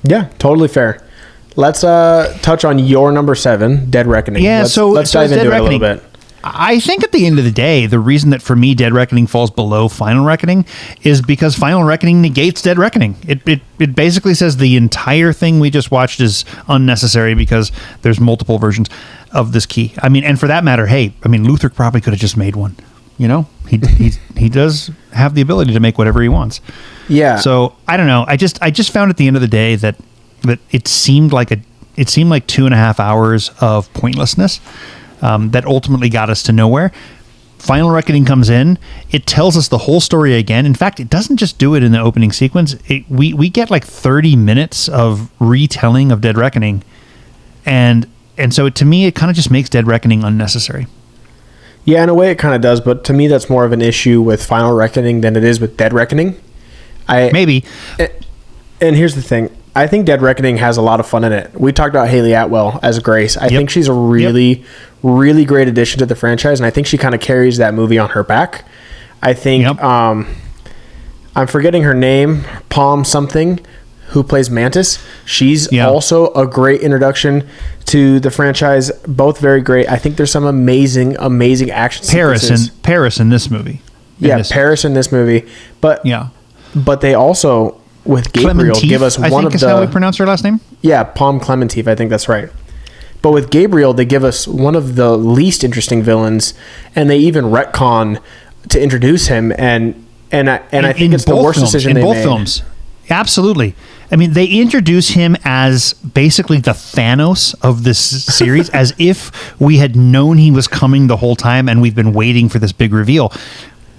Yeah, totally fair. Let's touch on your number 7, Dead Reckoning. Yeah, let's dive into it a little bit. I think at the end of the day, the reason that for me Dead Reckoning falls below Final Reckoning is because Final Reckoning negates Dead Reckoning. It basically says the entire thing we just watched is unnecessary because there's multiple versions of this key. I mean, and for that matter, hey, I mean, Luther probably could have just made one. He does have the ability to make whatever he wants. Yeah. So I don't know. I just found at the end of the day that it seemed like 2.5 hours of pointlessness. That ultimately got us to nowhere. Final Reckoning comes in. It tells us the whole story again. In fact, it doesn't just do it in the opening sequence. We get like 30 minutes of retelling of Dead Reckoning. And so to me, it kind of just makes Dead Reckoning unnecessary. Yeah, in a way it kind of does. But to me, that's more of an issue with Final Reckoning than it is with Dead Reckoning. Maybe. And here's the thing. I think Dead Reckoning has a lot of fun in it. We talked about Haley Atwell as Grace. I think she's a really, really great addition to the franchise, and I think she kind of carries that movie on her back. I think I'm forgetting her name, Palm something, who plays Mantis. She's also a great introduction to the franchise. Both very great. I think there's some amazing, amazing action sequences. Paris in this movie. Paris in this movie. But they also, with Gabriel, give us one of the... I think is how we pronounce her last name? Yeah, Palm Clementif. I think that's right. But with Gabriel, they give us one of the least interesting villains, and they even retcon to introduce him, and I think it's the worst decision they made. In both films. Absolutely. I mean, they introduce him as basically the Thanos of this series, as if we had known he was coming the whole time, and we've been waiting for this big reveal.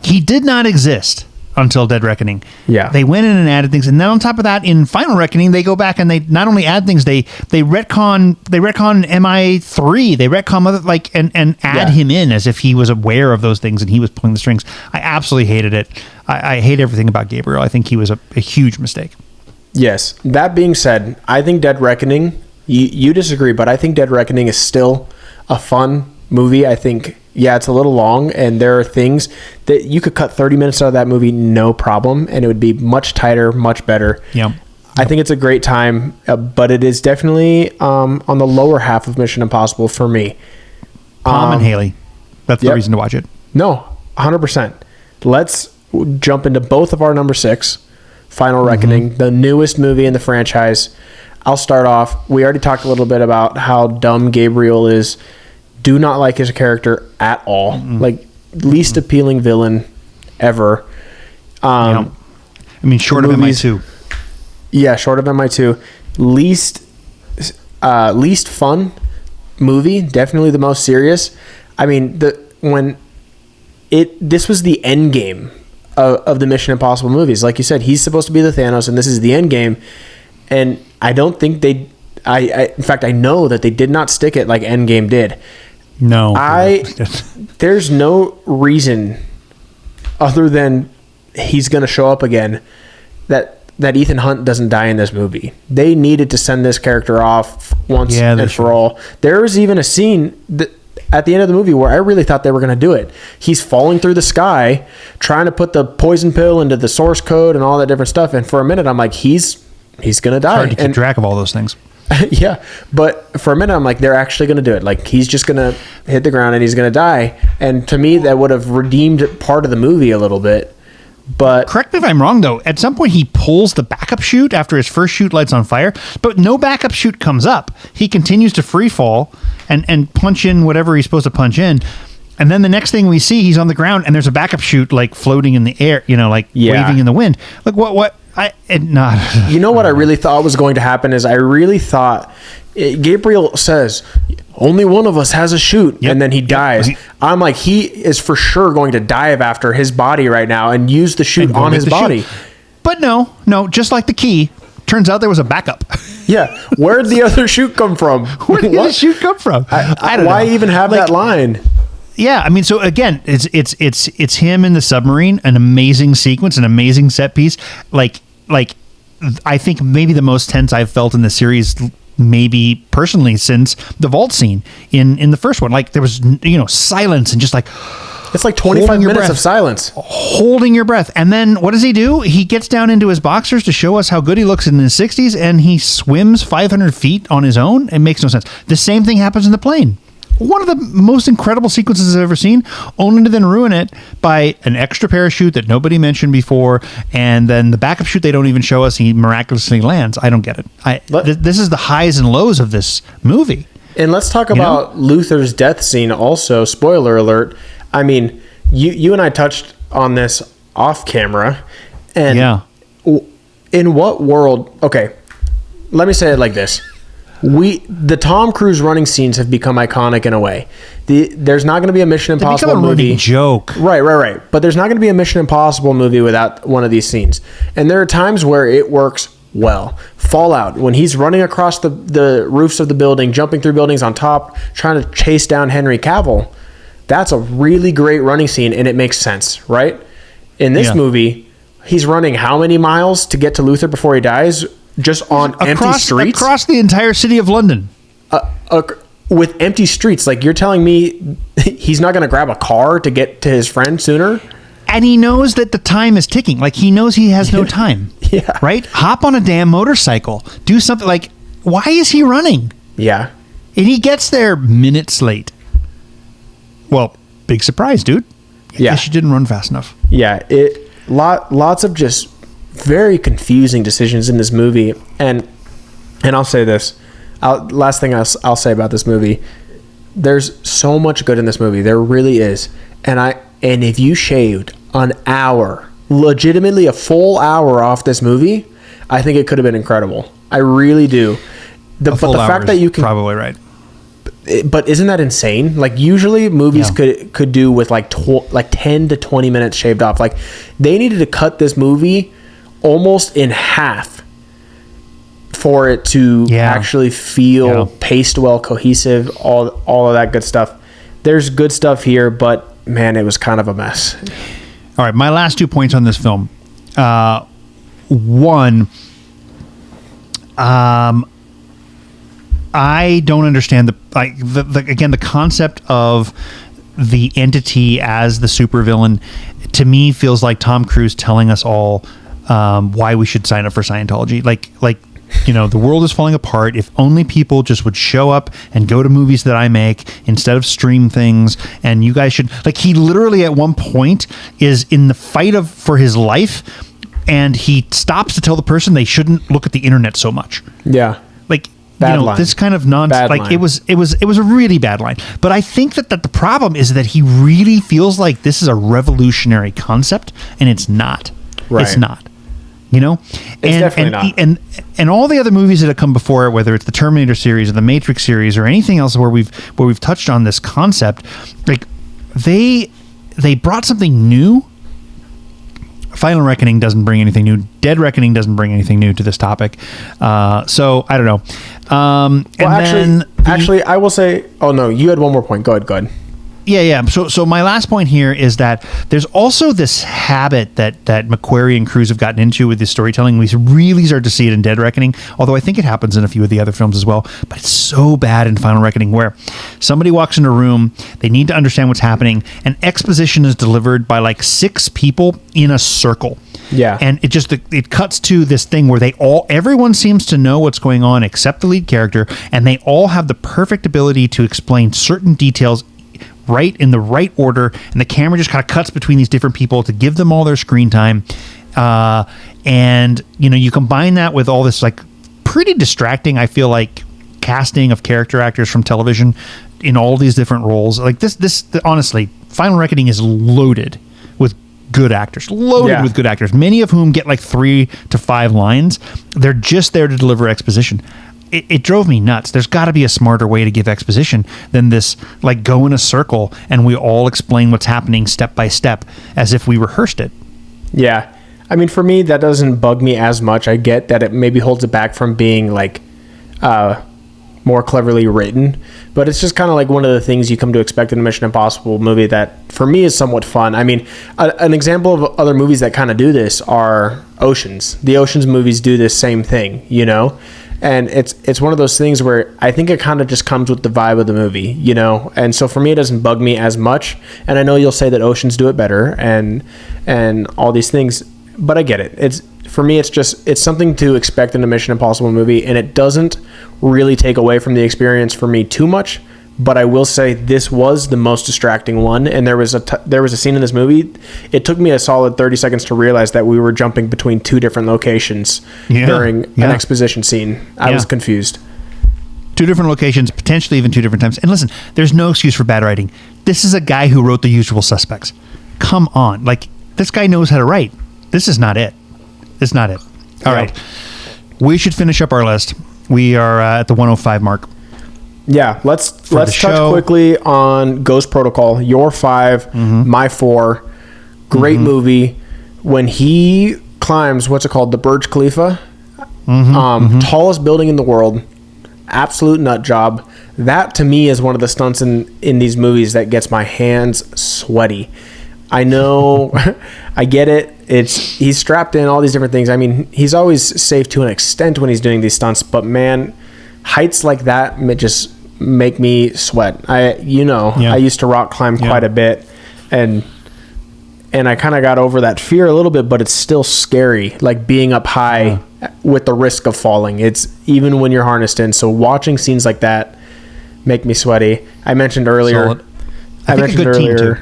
He did not exist until Dead Reckoning. Yeah. They went in and added things, and then on top of that, in Final Reckoning, they go back and they not only add things, they retcon MI3, they retcon other and add him in as if he was aware of those things and he was pulling the strings. I absolutely hated it. I hate everything about Gabriel. I think he was a huge mistake. Yes. That being said, I think Dead Reckoning, you disagree, but I think Dead Reckoning is still a fun movie. I think it's a little long, and there are things that you could cut 30 minutes out of that movie, no problem, and it would be much tighter, much better. Yep. I think it's a great time, but it is definitely on the lower half of Mission Impossible for me. Palm and Haley. That's the reason to watch it. No, 100%. Let's jump into both of our number 6, Final Reckoning, the newest movie in the franchise. I'll start off. We already talked a little bit about how dumb Gabriel is. Do not like his character at all. Like, least appealing villain ever. I mean, short of MI2. Yeah, short of MI2. Least fun movie. Definitely the most serious. I mean, this was the end game of the Mission Impossible movies. Like you said, he's supposed to be the Thanos, and this is the end game. And I don't think in fact, I know that they did not stick it like Endgame did. No. There's no reason other than he's going to show up again that Ethan Hunt doesn't die in this movie. They needed to send this character off once and for all. There was even a scene at the end of the movie where I really thought they were going to do it. He's falling through the sky, trying to put the poison pill into the source code and all that different stuff. And for a minute, I'm like, he's going to die. Hard to keep track of all those things. Yeah, but for a minute I'm like, they're actually going to do it. Like, he's just going to hit the ground and he's going to die. And to me, that would have redeemed part of the movie a little bit. But correct me if I'm wrong, though. At some point, he pulls the backup chute after his first chute lights on fire, but no backup chute comes up. He continues to free fall and punch in whatever he's supposed to punch in. And then the next thing we see, he's on the ground and there's a backup chute like floating in the air, waving in the wind. Like, what? You know what I really thought was going to happen is I really thought Gabriel says, only one of us has a chute, Yep. and then he dies. I'm like, he is for sure going to dive after his body right now and use the chute on his body. Chute. But no, just like the key, turns out there was a backup. Yeah, where'd the other chute come from? Where did the chute come from? I don't know. Why even have that line? Yeah, I mean, so again, it's him in the submarine, an amazing sequence, an amazing set piece. Like I think maybe the most tense I've felt in the series, maybe personally, since the vault scene in the first one. Like there was silence and just like it's like 25 minutes of silence, holding your breath. And then what does he do? He gets down into his boxers to show us how good he looks in his 60s, and he swims 500 feet on his own. It makes no sense. The same thing happens in the plane. One of the most incredible sequences I've ever seen, only to then ruin it by an extra parachute that nobody mentioned before, and then the backup chute they don't even show us. He miraculously lands. I don't get it. This is the highs and lows of this movie. And let's talk about Luther's death scene also. Spoiler alert. I mean, you and I touched on this off camera. And in what world... Okay, let me say it like this. The Tom Cruise running scenes have become iconic in a way. There's not going to be a Mission Impossible become a movie. running joke. Right. But there's not going to be a Mission Impossible movie without one of these scenes. And there are times where it works well. Fallout, when he's running across the roofs of the building, jumping through buildings on top, trying to chase down Henry Cavill. That's a really great running scene, and it makes sense, right? In this movie, he's running how many miles to get to Luther before he dies? Just on empty streets? Across the entire city of London. With empty streets. Like, you're telling me he's not going to grab a car to get to his friend sooner? And he knows that the time is ticking. Like, he knows he has no time. Yeah. Right? Hop on a damn motorcycle. Do something. Like, why is he running? Yeah. And he gets there minutes late. Well, big surprise, dude. I guess you didn't run fast enough. Yeah. Lots of just very confusing decisions in this movie. And I'll say this. Last thing I'll say about this movie. There's so much good in this movie. There really is. And if you shaved an hour, legitimately a full hour off this movie, I think it could have been incredible. I really do. But the fact that you can... Probably right. But isn't that insane? Like, usually movies could do with like 10 to 20 minutes shaved off. Like, they needed to cut this movie almost in half for it to actually feel paced well, cohesive, all of that good stuff. There's good stuff here, but man, it was kind of a mess. All right, my last 2 points on this film. One, I don't understand the concept of the entity as the supervillain. To me, feels like Tom Cruise telling us all why we should sign up for Scientology. Like the world is falling apart. If only people just would show up and go to movies that I make instead of stream things. And you guys should, like, he literally at one point is in the fight for his life, and he stops to tell the person they shouldn't look at the internet so much. Yeah. Like, bad line. This kind of nonsense. Like, it was a really bad line. But I think that the problem is that he really feels like this is a revolutionary concept, and it's not. Right. It's not. It's definitely not. And all the other movies that have come before it, whether it's the Terminator series or the Matrix series or anything else where we've touched on this concept, like they brought something new. Final Reckoning doesn't bring anything new. Dead Reckoning doesn't bring anything new to this topic. So I don't know. Actually, I will say. Oh no, you had one more point. Go ahead. Yeah. So my last point here is that there's also this habit that McQuarrie and Cruise have gotten into with this storytelling. We really start to see it in Dead Reckoning, although I think it happens in a few of the other films as well. But it's so bad in Final Reckoning, where somebody walks into a room, they need to understand what's happening, and exposition is delivered by like 6 people in a circle. Yeah. And it cuts to this thing where everyone seems to know what's going on except the lead character, and they all have the perfect ability to explain certain details right in the right order, and the camera just kind of cuts between these different people to give them all their screen time. And you combine that with all this like pretty distracting, I feel like, casting of character actors from television in all these different roles. Like this honestly, Final Reckoning is loaded with good actors, with good actors, many of whom get like 3 to 5 lines. They're just there to deliver exposition. it drove me nuts. There's got to be a smarter way to give exposition than this, like, go in a circle and we all explain what's happening step by step as if we rehearsed it. Yeah. I mean, for me, that doesn't bug me as much. I get that it maybe holds it back from being, like, more cleverly written, but it's just kind of like one of the things you come to expect in a Mission Impossible movie that, for me, is somewhat fun. I mean, an example of other movies that kind of do this are Oceans. The Oceans movies do this same thing, you know? And it's one of those things where I think it kind of just comes with the vibe of the movie, you know? And so for me, it doesn't bug me as much. And I know you'll say that Oceans do it better and all these things, but I get it. For me, it's something to expect in a Mission Impossible movie, and it doesn't really take away from the experience for me too much. But I will say this was the most distracting one, and there was a scene in this movie. It took me a solid 30 seconds to realize that we were jumping between two different locations during an exposition scene. I was confused. Two different locations, potentially even two different times. And listen, there's no excuse for bad writing. This is a guy who wrote The Usual Suspects. Come on. Like, this guy knows how to write. This is not it. It's not it. All right. We should finish up our list. We are at the 105 mark. Yeah, let's touch quickly on Ghost Protocol. Your 5, my 4. Great movie. When he climbs, what's it called? The Burj Khalifa. Tallest building in the world. Absolute nut job. That, to me, is one of the stunts in these movies that gets my hands sweaty. I know, I get it. He's strapped in, all these different things. I mean, he's always safe to an extent when he's doing these stunts, but man, heights like that just make me sweat. I used to rock climb quite a bit, and I kind of got over that fear a little bit, but it's still scary, like being up high with the risk of falling. It's even when you're harnessed in. So watching scenes like that make me sweaty. I mentioned earlier. Team too.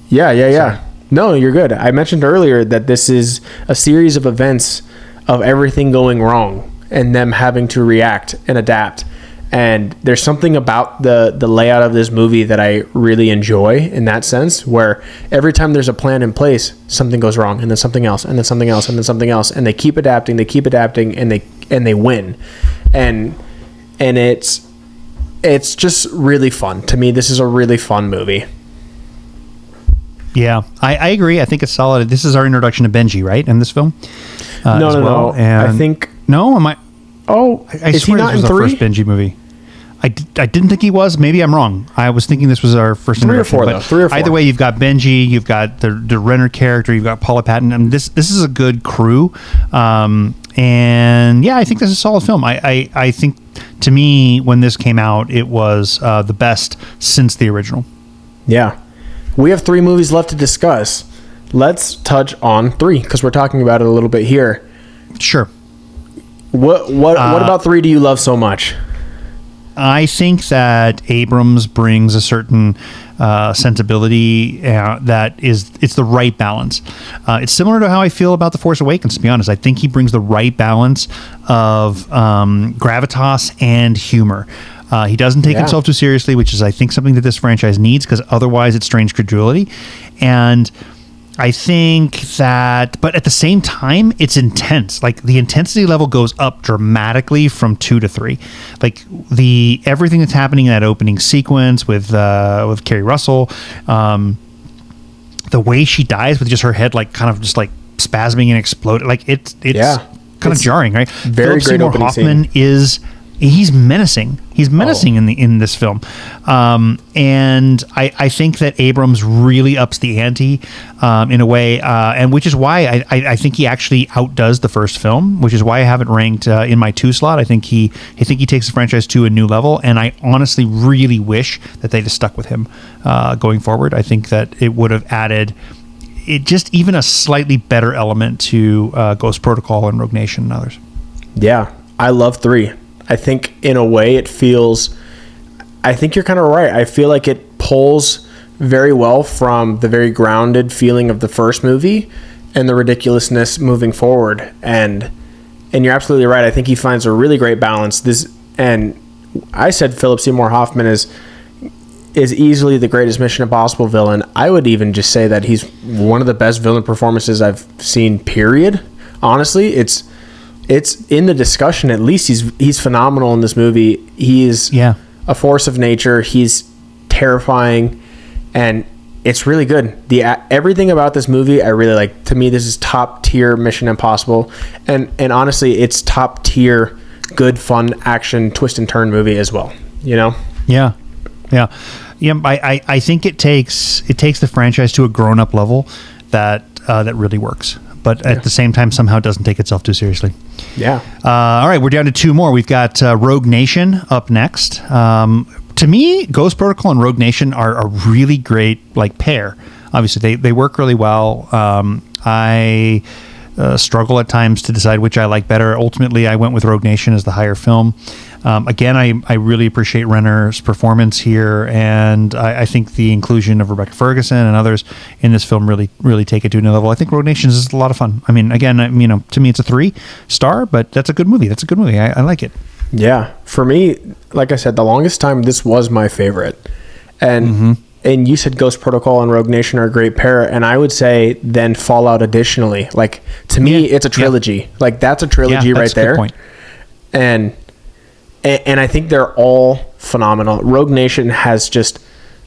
Yeah. Sorry. No, you're good. I mentioned earlier that this is a series of events of everything going wrong and them having to react and adapt. And there's something about the layout of this movie that I really enjoy in that sense, where every time there's a plan in place, something goes wrong, and then something else, and then something else, and then something else, and they keep adapting, and they win. And it's just really fun. To me, this is a really fun movie. Yeah, I agree. I think it's solid. This is our introduction to Benji, right? In this film? No. And I think... No? Am I... Oh, I swear this was our first Benji movie. I didn't think he was. Maybe I'm wrong. I was thinking this was our first introduction. 3 or 4. Either way, you've got Benji, you've got the Renner character, you've got Paula Patton. I mean, this is a good crew. And yeah, I think this is a solid film. I think, to me, when this came out, it was the best since the original. Yeah. We have 3 movies left to discuss. Let's touch on 3 because we're talking about it a little bit here. Sure. What about 3 do you love so much? I think that Abrams brings a certain sensibility it's the right balance. It's similar to how I feel about The Force Awakens, to be honest. I think he brings the right balance of gravitas and humor. He doesn't take himself too seriously, which is, I think, something that this franchise needs, because otherwise it strains credulity. And I think that, but at the same time, it's intense. Like, the intensity level goes up dramatically from 2 to 3. Like, everything that's happening in that opening sequence with Kerry Russell, the way she dies with just her head, like, kind of just like spasming and exploding, like it's kind of jarring, right? Very Philip great Seymour opening Hoffman scene. He's menacing. He's menacing in this film, and I think that Abrams really ups the ante in a way, and which is why I think he actually outdoes the first film, which is why I have it ranked in my 2 slot. I think he takes the franchise to a new level, and I honestly really wish that they'd have stuck with him going forward. I think that it would have added just even a slightly better element to Ghost Protocol and Rogue Nation and others. Yeah, I love 3. I think in a way it feels, I think you're kind of right. I feel like it pulls very well from the very grounded feeling of the first movie and the ridiculousness moving forward. And you're absolutely right. I think he finds a really great balance. And I said Philip Seymour Hoffman is easily the greatest Mission Impossible villain. I would even just say that he's one of the best villain performances I've seen, period. Honestly, it's it's in the discussion. At least he's phenomenal in this movie. He is a force of nature. He's terrifying, and it's really good. Everything about this movie I really like. To me, this is top tier Mission Impossible, and honestly, it's top tier good, fun action twist and turn movie as well. You know? Yeah. I think it takes the franchise to a grown up level that really works, but at the same time somehow doesn't take itself too seriously. Yeah. All right, we're down to two more. We've got Rogue Nation up next. To me, Ghost Protocol and Rogue Nation are a really great pair. Obviously, they work really well. I struggle at times to decide which I like better. Ultimately, I went with Rogue Nation as the higher film. Again, I really appreciate Renner's performance here, and I think the inclusion of Rebecca Ferguson and others in this film really take it to another level. I think Rogue Nation is a lot of fun. I mean, again, to me, it's a 3-star, but that's a good movie. I like it. Yeah, for me, like I said, the longest time this was my favorite, and you said Ghost Protocol and Rogue Nation are a great pair, and I would say then Fallout additionally. To me, it's a trilogy. That's a trilogy right there. Good point. And I think they're all phenomenal. Rogue Nation has just,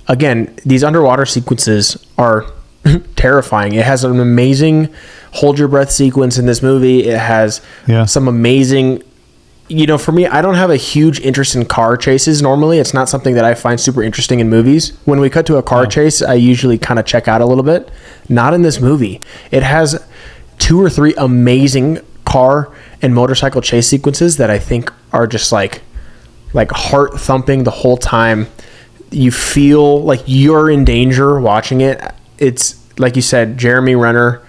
again, these underwater sequences are terrifying. It has an amazing hold your breath sequence in this movie. It has some amazing, for me, I don't have a huge interest in car chases normally. It's not something that I find super interesting in movies. When we cut to a car chase, I usually kind of check out a little bit. Not in this movie. It has 2 or 3 amazing car and motorcycle chase sequences that I think are just like heart thumping the whole time. You feel like you're in danger watching it. It's like you said, Jeremy Renner,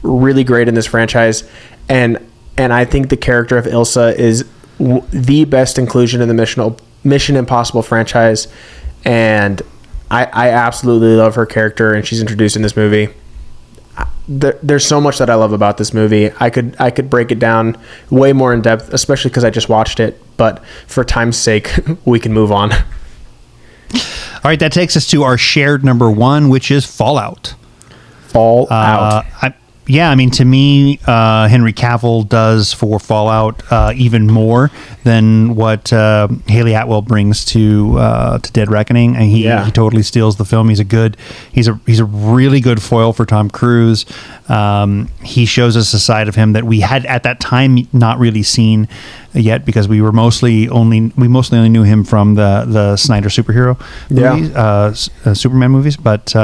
really great in this franchise, and I think the character of Ilsa is the best inclusion in the Mission Impossible franchise, and I absolutely love her character, and she's introduced in this movie. There's so much that I love about this movie. I could break it down way more in depth, especially because I just watched it. But for time's sake, we can move on. All right, that takes us to our shared number 1, which is Fallout. Fallout. To me, Henry Cavill does for Fallout even more than what Haley Atwell brings to Dead Reckoning, and he totally steals the film. He's a really good foil for Tom Cruise. He shows us a side of him that we had at that time not really seen yet, because we mostly only knew him from the Snyder superhero movies, Superman movies, but.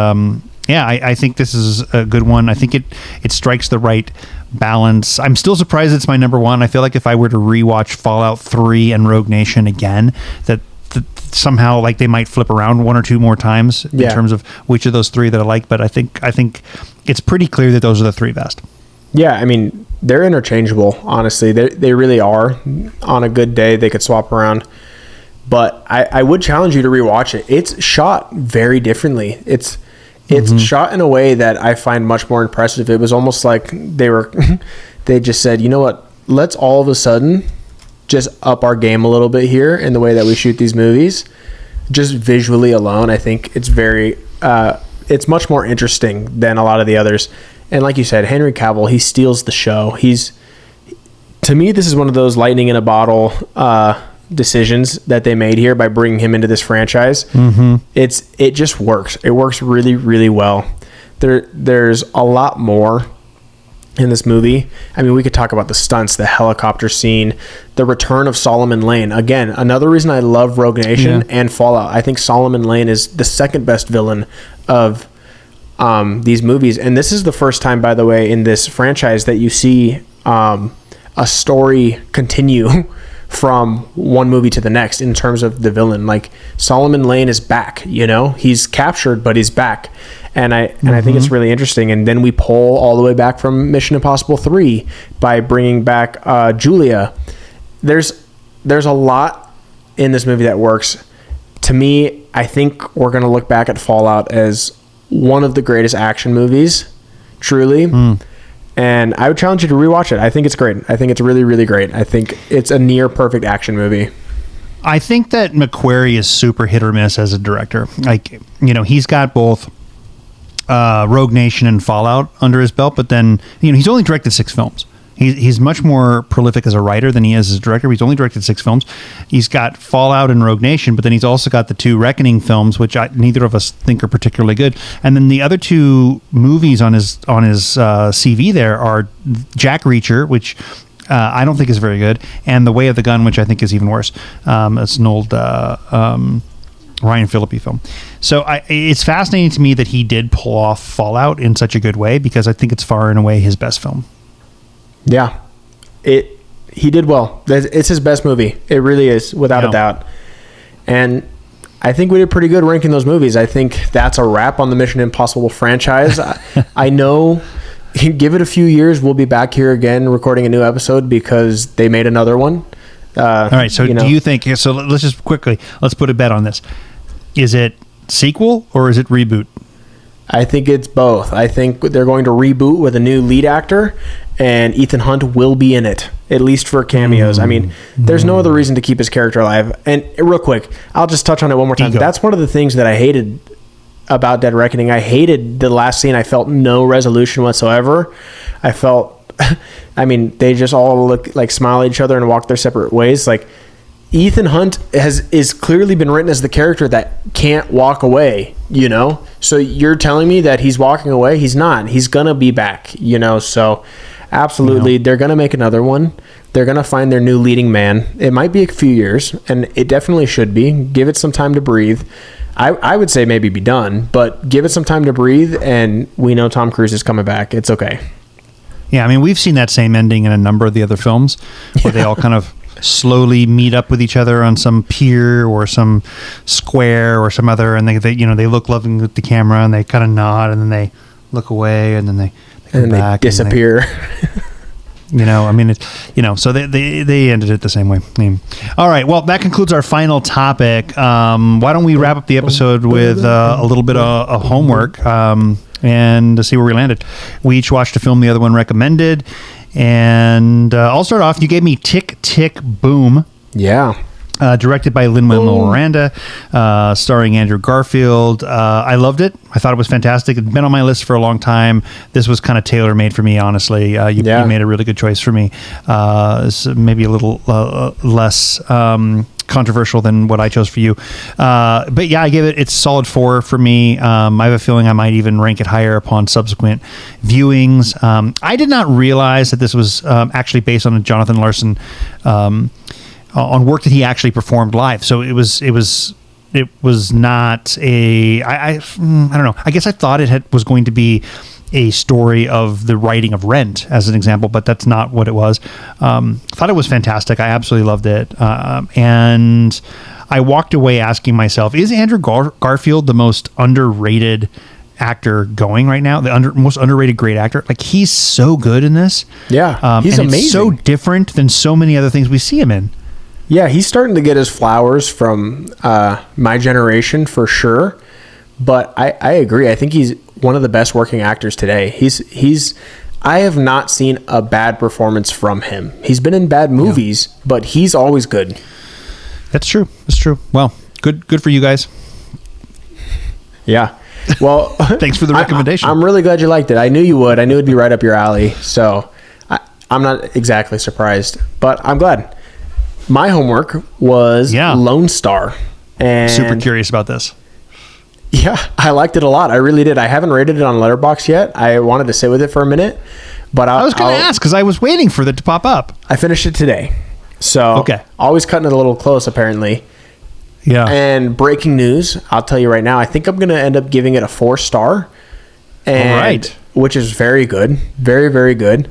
I think this is a good one. I think it strikes the right balance. I'm still surprised it's my number 1. I feel like if I were to rewatch Fallout 3 and Rogue Nation again, that somehow they might flip around 1 or 2 more times in terms of which of those 3 that I like. But I think it's pretty clear that those are the 3 best. Yeah, I mean, they're interchangeable. Honestly, they really are. On a good day, they could swap around. But I would challenge you to rewatch it. It's shot very differently. It's shot in a way that I find much more impressive. It was almost like they just said, you know what, let's all of a sudden just up our game a little bit here in the way that we shoot these movies. Just visually alone, I think it's it's much more interesting than a lot of the others. And like you said, Henry Cavill, he steals the show. To me, this is one of those lightning in a bottle decisions that they made here by bringing him into this franchise. It just works. It works really, really well. There's a lot more in this movie. I mean, we could talk about the stunts, the helicopter scene, the return of Solomon Lane. Again, another reason I love Rogue Nation and Fallout. I think Solomon Lane is the second best villain of these movies, and this is the first time, by the way, in this franchise that you see a story continue from one movie to the next in terms of the villain. Solomon Lane is back, he's captured, but he's back. And I think it's really interesting. And then we pull all the way back from Mission Impossible 3 by bringing back Julia. There's a lot in this movie that works. To me, I think we're going to look back at Fallout as one of the greatest action movies, truly. And I would challenge you to rewatch it. I think it's great. I think it's really, really great. I think it's a near perfect action movie. I think that McQuarrie is super hit or miss as a director. He's got both Rogue Nation and Fallout under his belt, but then, he's only directed 6 films. He's much more prolific as a writer than he is as a director. He's only directed 6 films. He's got Fallout and Rogue Nation, but then he's also got the 2 Reckoning films, which neither of us think are particularly good. And then the other 2 movies on his CV there are Jack Reacher, which I don't think is very good, and The Way of the Gun, which I think is even worse. It's an old Ryan Phillippe film. So it's fascinating to me that he did pull off Fallout in such a good way, because I think it's far and away his best film. Yeah, he did well. It's his best movie. It really is, without a doubt. And I think we did pretty good ranking those movies. I think that's a wrap on the Mission Impossible franchise. I know, give it a few years, we'll be back here again recording a new episode because they made another one. All right, so do you think, so let's just quickly, let's put a bet on this. Is it sequel or is it reboot? I think it's both. I think they're going to reboot with a new lead actor, and Ethan Hunt will be in it, at least for cameos. I mean, there's no other reason to keep his character alive. And real quick, I'll just touch on it one more time. That's one of the things that I hated about Dead Reckoning. I hated the last scene. I felt no resolution whatsoever. I felt, I mean, they just all look like smile at each other and walk their separate ways. Like, Ethan Hunt is clearly been written as the character that can't walk away, you know? So you're telling me that he's walking away? He's not. He's going to be back, you know? So absolutely, they're going to make another one. They're going to find their new leading man. It might be a few years, and it definitely should be. Give it some time to breathe. I would say maybe be done, but give it some time to breathe, and we know Tom Cruise is coming back. It's okay. Yeah, I mean, we've seen that same ending in a number of the other films where they all kind of slowly meet up with each other on some pier or some square or some other, and they look loving at the camera and they kind of nod and then they look away and then they come back they disappear. I mean, it's, so they ended it the same way. All right. Well, that concludes our final topic. Why don't we wrap up the episode with a little bit of homework and to see where we landed. We each watched a film the other one recommended. And I'll start off. You gave me Tick, Tick, Boom. Yeah. Directed by Lin-Manuel Miranda, starring Andrew Garfield. I loved it. I thought it was fantastic. It's been on my list for a long time. This was kind of tailor-made for me, honestly. You made a really good choice for me. It's maybe a little less controversial than what I chose for you. But yeah, I give it's solid 4 for me. I have a feeling I might even rank it higher upon subsequent viewings. I did not realize that this was actually based on a Jonathan Larson on work that he actually performed live. So it was not I don't know. I guess I thought it was going to be a story of the writing of Rent as an example, but that's not what it was. Thought it was fantastic. I absolutely loved it. And I walked away asking myself, is Andrew Garfield the most underrated actor going right now? The most underrated great actor? Like, he's so good in this. Yeah. He's amazing. It's so different than so many other things we see him in. Yeah, he's starting to get his flowers from my generation for sure. But I agree. I think he's one of the best working actors today. I have not seen a bad performance from him. He's been in bad movies, but he's always good. That's true. Well, good for you guys. Yeah. Well, thanks for the recommendation. I'm really glad you liked it. I knew you would. I knew it'd be right up your alley. So I'm not exactly surprised, but I'm glad. My homework was Lone Star. And super curious about this. Yeah, I liked it a lot. I really did. I haven't rated it on Letterboxd yet. I wanted to sit with it for a minute, but I was going to ask because I was waiting for it to pop up. I finished it today. So always cutting it a little close, apparently. Yeah. And breaking news, I'll tell you right now, I think I'm going to end up giving it a 4-star. All right. Which is very good. Very, very good.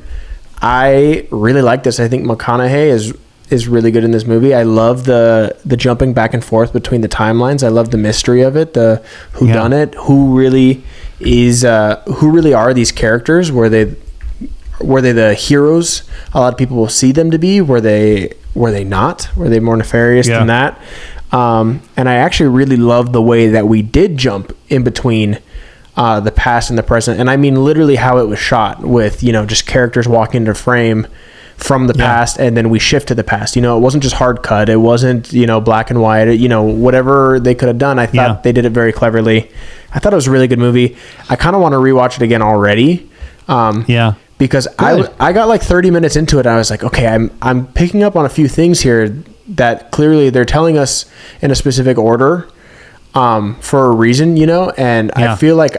I really like this. I think McConaughey is really good in this movie. I love the jumping back and forth between the timelines. I love the mystery of it, the whodunit, who really are these characters? Were they the heroes a lot of people will see them to be? Were they not? Were they more nefarious than that? And I actually really love the way that we did jump in between the past and the present. And I mean literally how it was shot with, just characters walking into frame from the past, and then we shift to the past. It wasn't just hard cut. It wasn't, black and white. Whatever they could have done, I thought they did it very cleverly. I thought it was a really good movie. I kind of want to rewatch it again already. because I got like 30 minutes into it. And I was like, okay, I'm picking up on a few things here that clearly they're telling us in a specific order for a reason, you know? And I feel like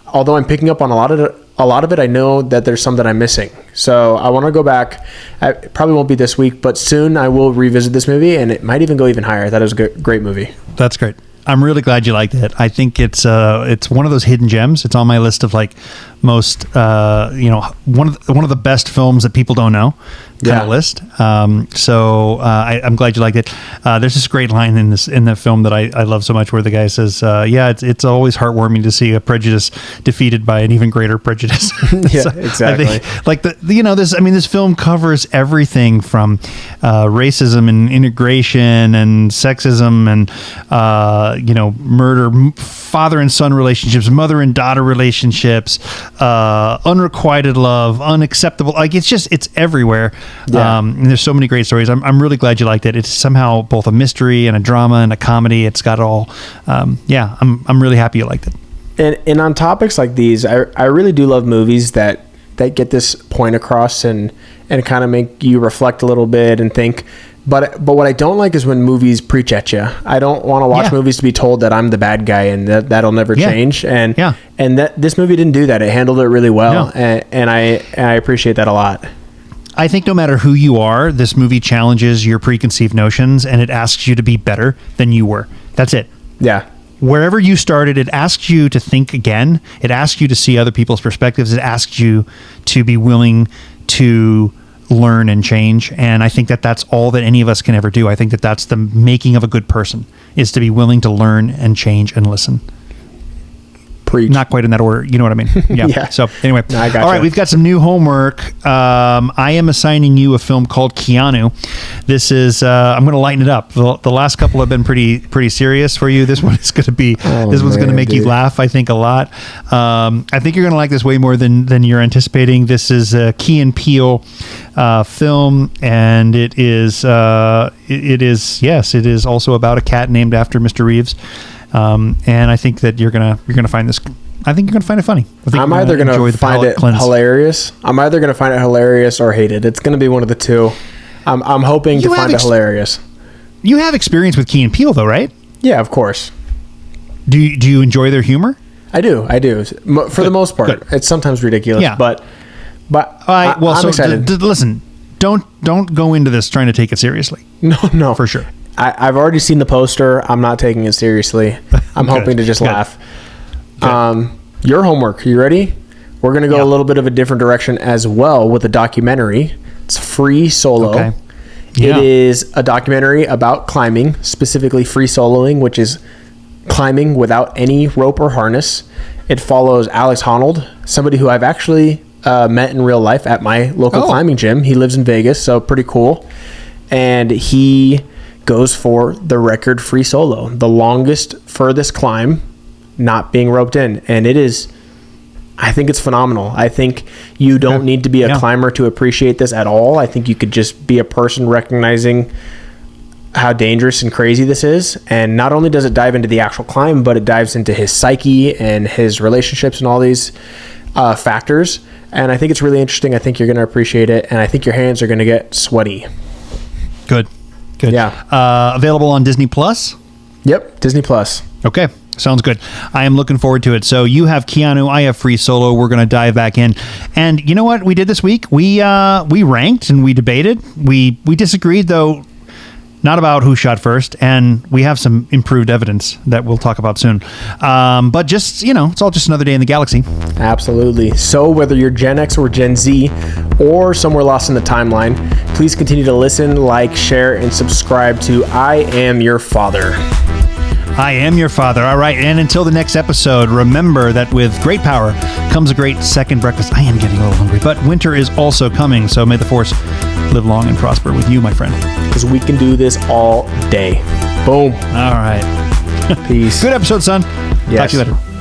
although I'm picking up on a lot of it, I know that there's some that I'm missing. So I want to go back. It probably won't be this week, but soon I will revisit this movie, and it might even go even higher. That is a great movie. That's great. I'm really glad you liked it. I think it's one of those hidden gems. It's on my list of like most one of the best films that people don't know kind of list. So I'm glad you liked it. There's this great line in the film that I love so much, where the guy says, it's always heartwarming to see a prejudice defeated by an even greater prejudice. Yeah, so exactly. I think, like this film covers everything from racism and integration and sexism and murder, father and son relationships, mother and daughter relationships, unrequited love, unacceptable. Like it's everywhere. Yeah. And there's so many great stories. I'm really glad you liked it. It's somehow both a mystery and a drama and a comedy. It's got it all. I'm really happy you liked it. And on topics like these, I really do love movies that get this point across and kind of make you reflect a little bit and think. But what I don't like is when movies preach at you. I don't want to watch movies to be told that I'm the bad guy and that'll never change. And that this movie didn't do that. It handled it really well, and I appreciate that a lot. I think no matter who you are, this movie challenges your preconceived notions, and it asks you to be better than you were. That's it. Yeah. Wherever you started, it asks you to think again. It asks you to see other people's perspectives. It asks you to be willing to learn and change. And I think that that's all that any of us can ever do. I think that that's the making of a good person, is to be willing to learn and change and listen. Preach. Not quite in that order. You know what I mean? Yeah. Yeah. So anyway, no, I gotcha. All right, we've got some new homework. I am assigning you a film called Keanu. This is, I'm going to lighten it up. The last couple have been pretty serious for you. This one is going to be, one's going to make you laugh, I think, a lot. I think you're going to like this way more than you're anticipating. This is a Key and Peele film, and it is also about a cat named after Mr. Reeves. And I think that you're gonna find this. I think you're gonna find it funny. I'm either gonna find it hilarious. I'm either gonna find it hilarious or hate it. It's gonna be one of the two. I'm hoping to find it hilarious. You have experience with Key and Peele, though, right? Yeah, of course. Do you enjoy their humor? I do. For the most part. Good. It's sometimes ridiculous, but I'm excited. Listen, don't go into this trying to take it seriously. No, for sure. I've already seen the poster. I'm not taking it seriously. I'm hoping to just laugh. Your homework. You ready? We're going to go a little bit of a different direction as well with a documentary. It's Free Solo. Okay. Yeah. It is a documentary about climbing, specifically free soloing, which is climbing without any rope or harness. It follows Alex Honnold, somebody who I've actually met in real life at my local climbing gym. He lives in Vegas, so pretty cool. And he goes for the record free solo, the longest, furthest climb, not being roped in. And I think it's phenomenal. I think you don't need to be a climber to appreciate this at all. I think you could just be a person recognizing how dangerous and crazy this is. And not only does it dive into the actual climb, but it dives into his psyche and his relationships and all these factors. And I think it's really interesting. I think you're going to appreciate it. And I think your hands are going to get sweaty. Good. Yeah. Available on Disney Plus? Yep, Disney Plus. Okay, sounds good. I am looking forward to it. So you have Keanu, I have Free Solo. We're going to dive back in. And you know what we did this week? We ranked and we debated. We disagreed, though, not about who shot first. And we have some improved evidence that we'll talk about soon. But just, it's all just another day in the galaxy. Absolutely. So whether you're Gen X or Gen Z or somewhere lost in the timeline, please continue to listen, like, share, and subscribe to I Am Your Father. I am your father. All right. And until the next episode, remember that with great power comes a great second breakfast. I am getting a little hungry, but winter is also coming. So may the force live long and prosper with you, my friend. Because we can do this all day. Boom. All right. Peace. Good episode, son. Yes. Talk to you later.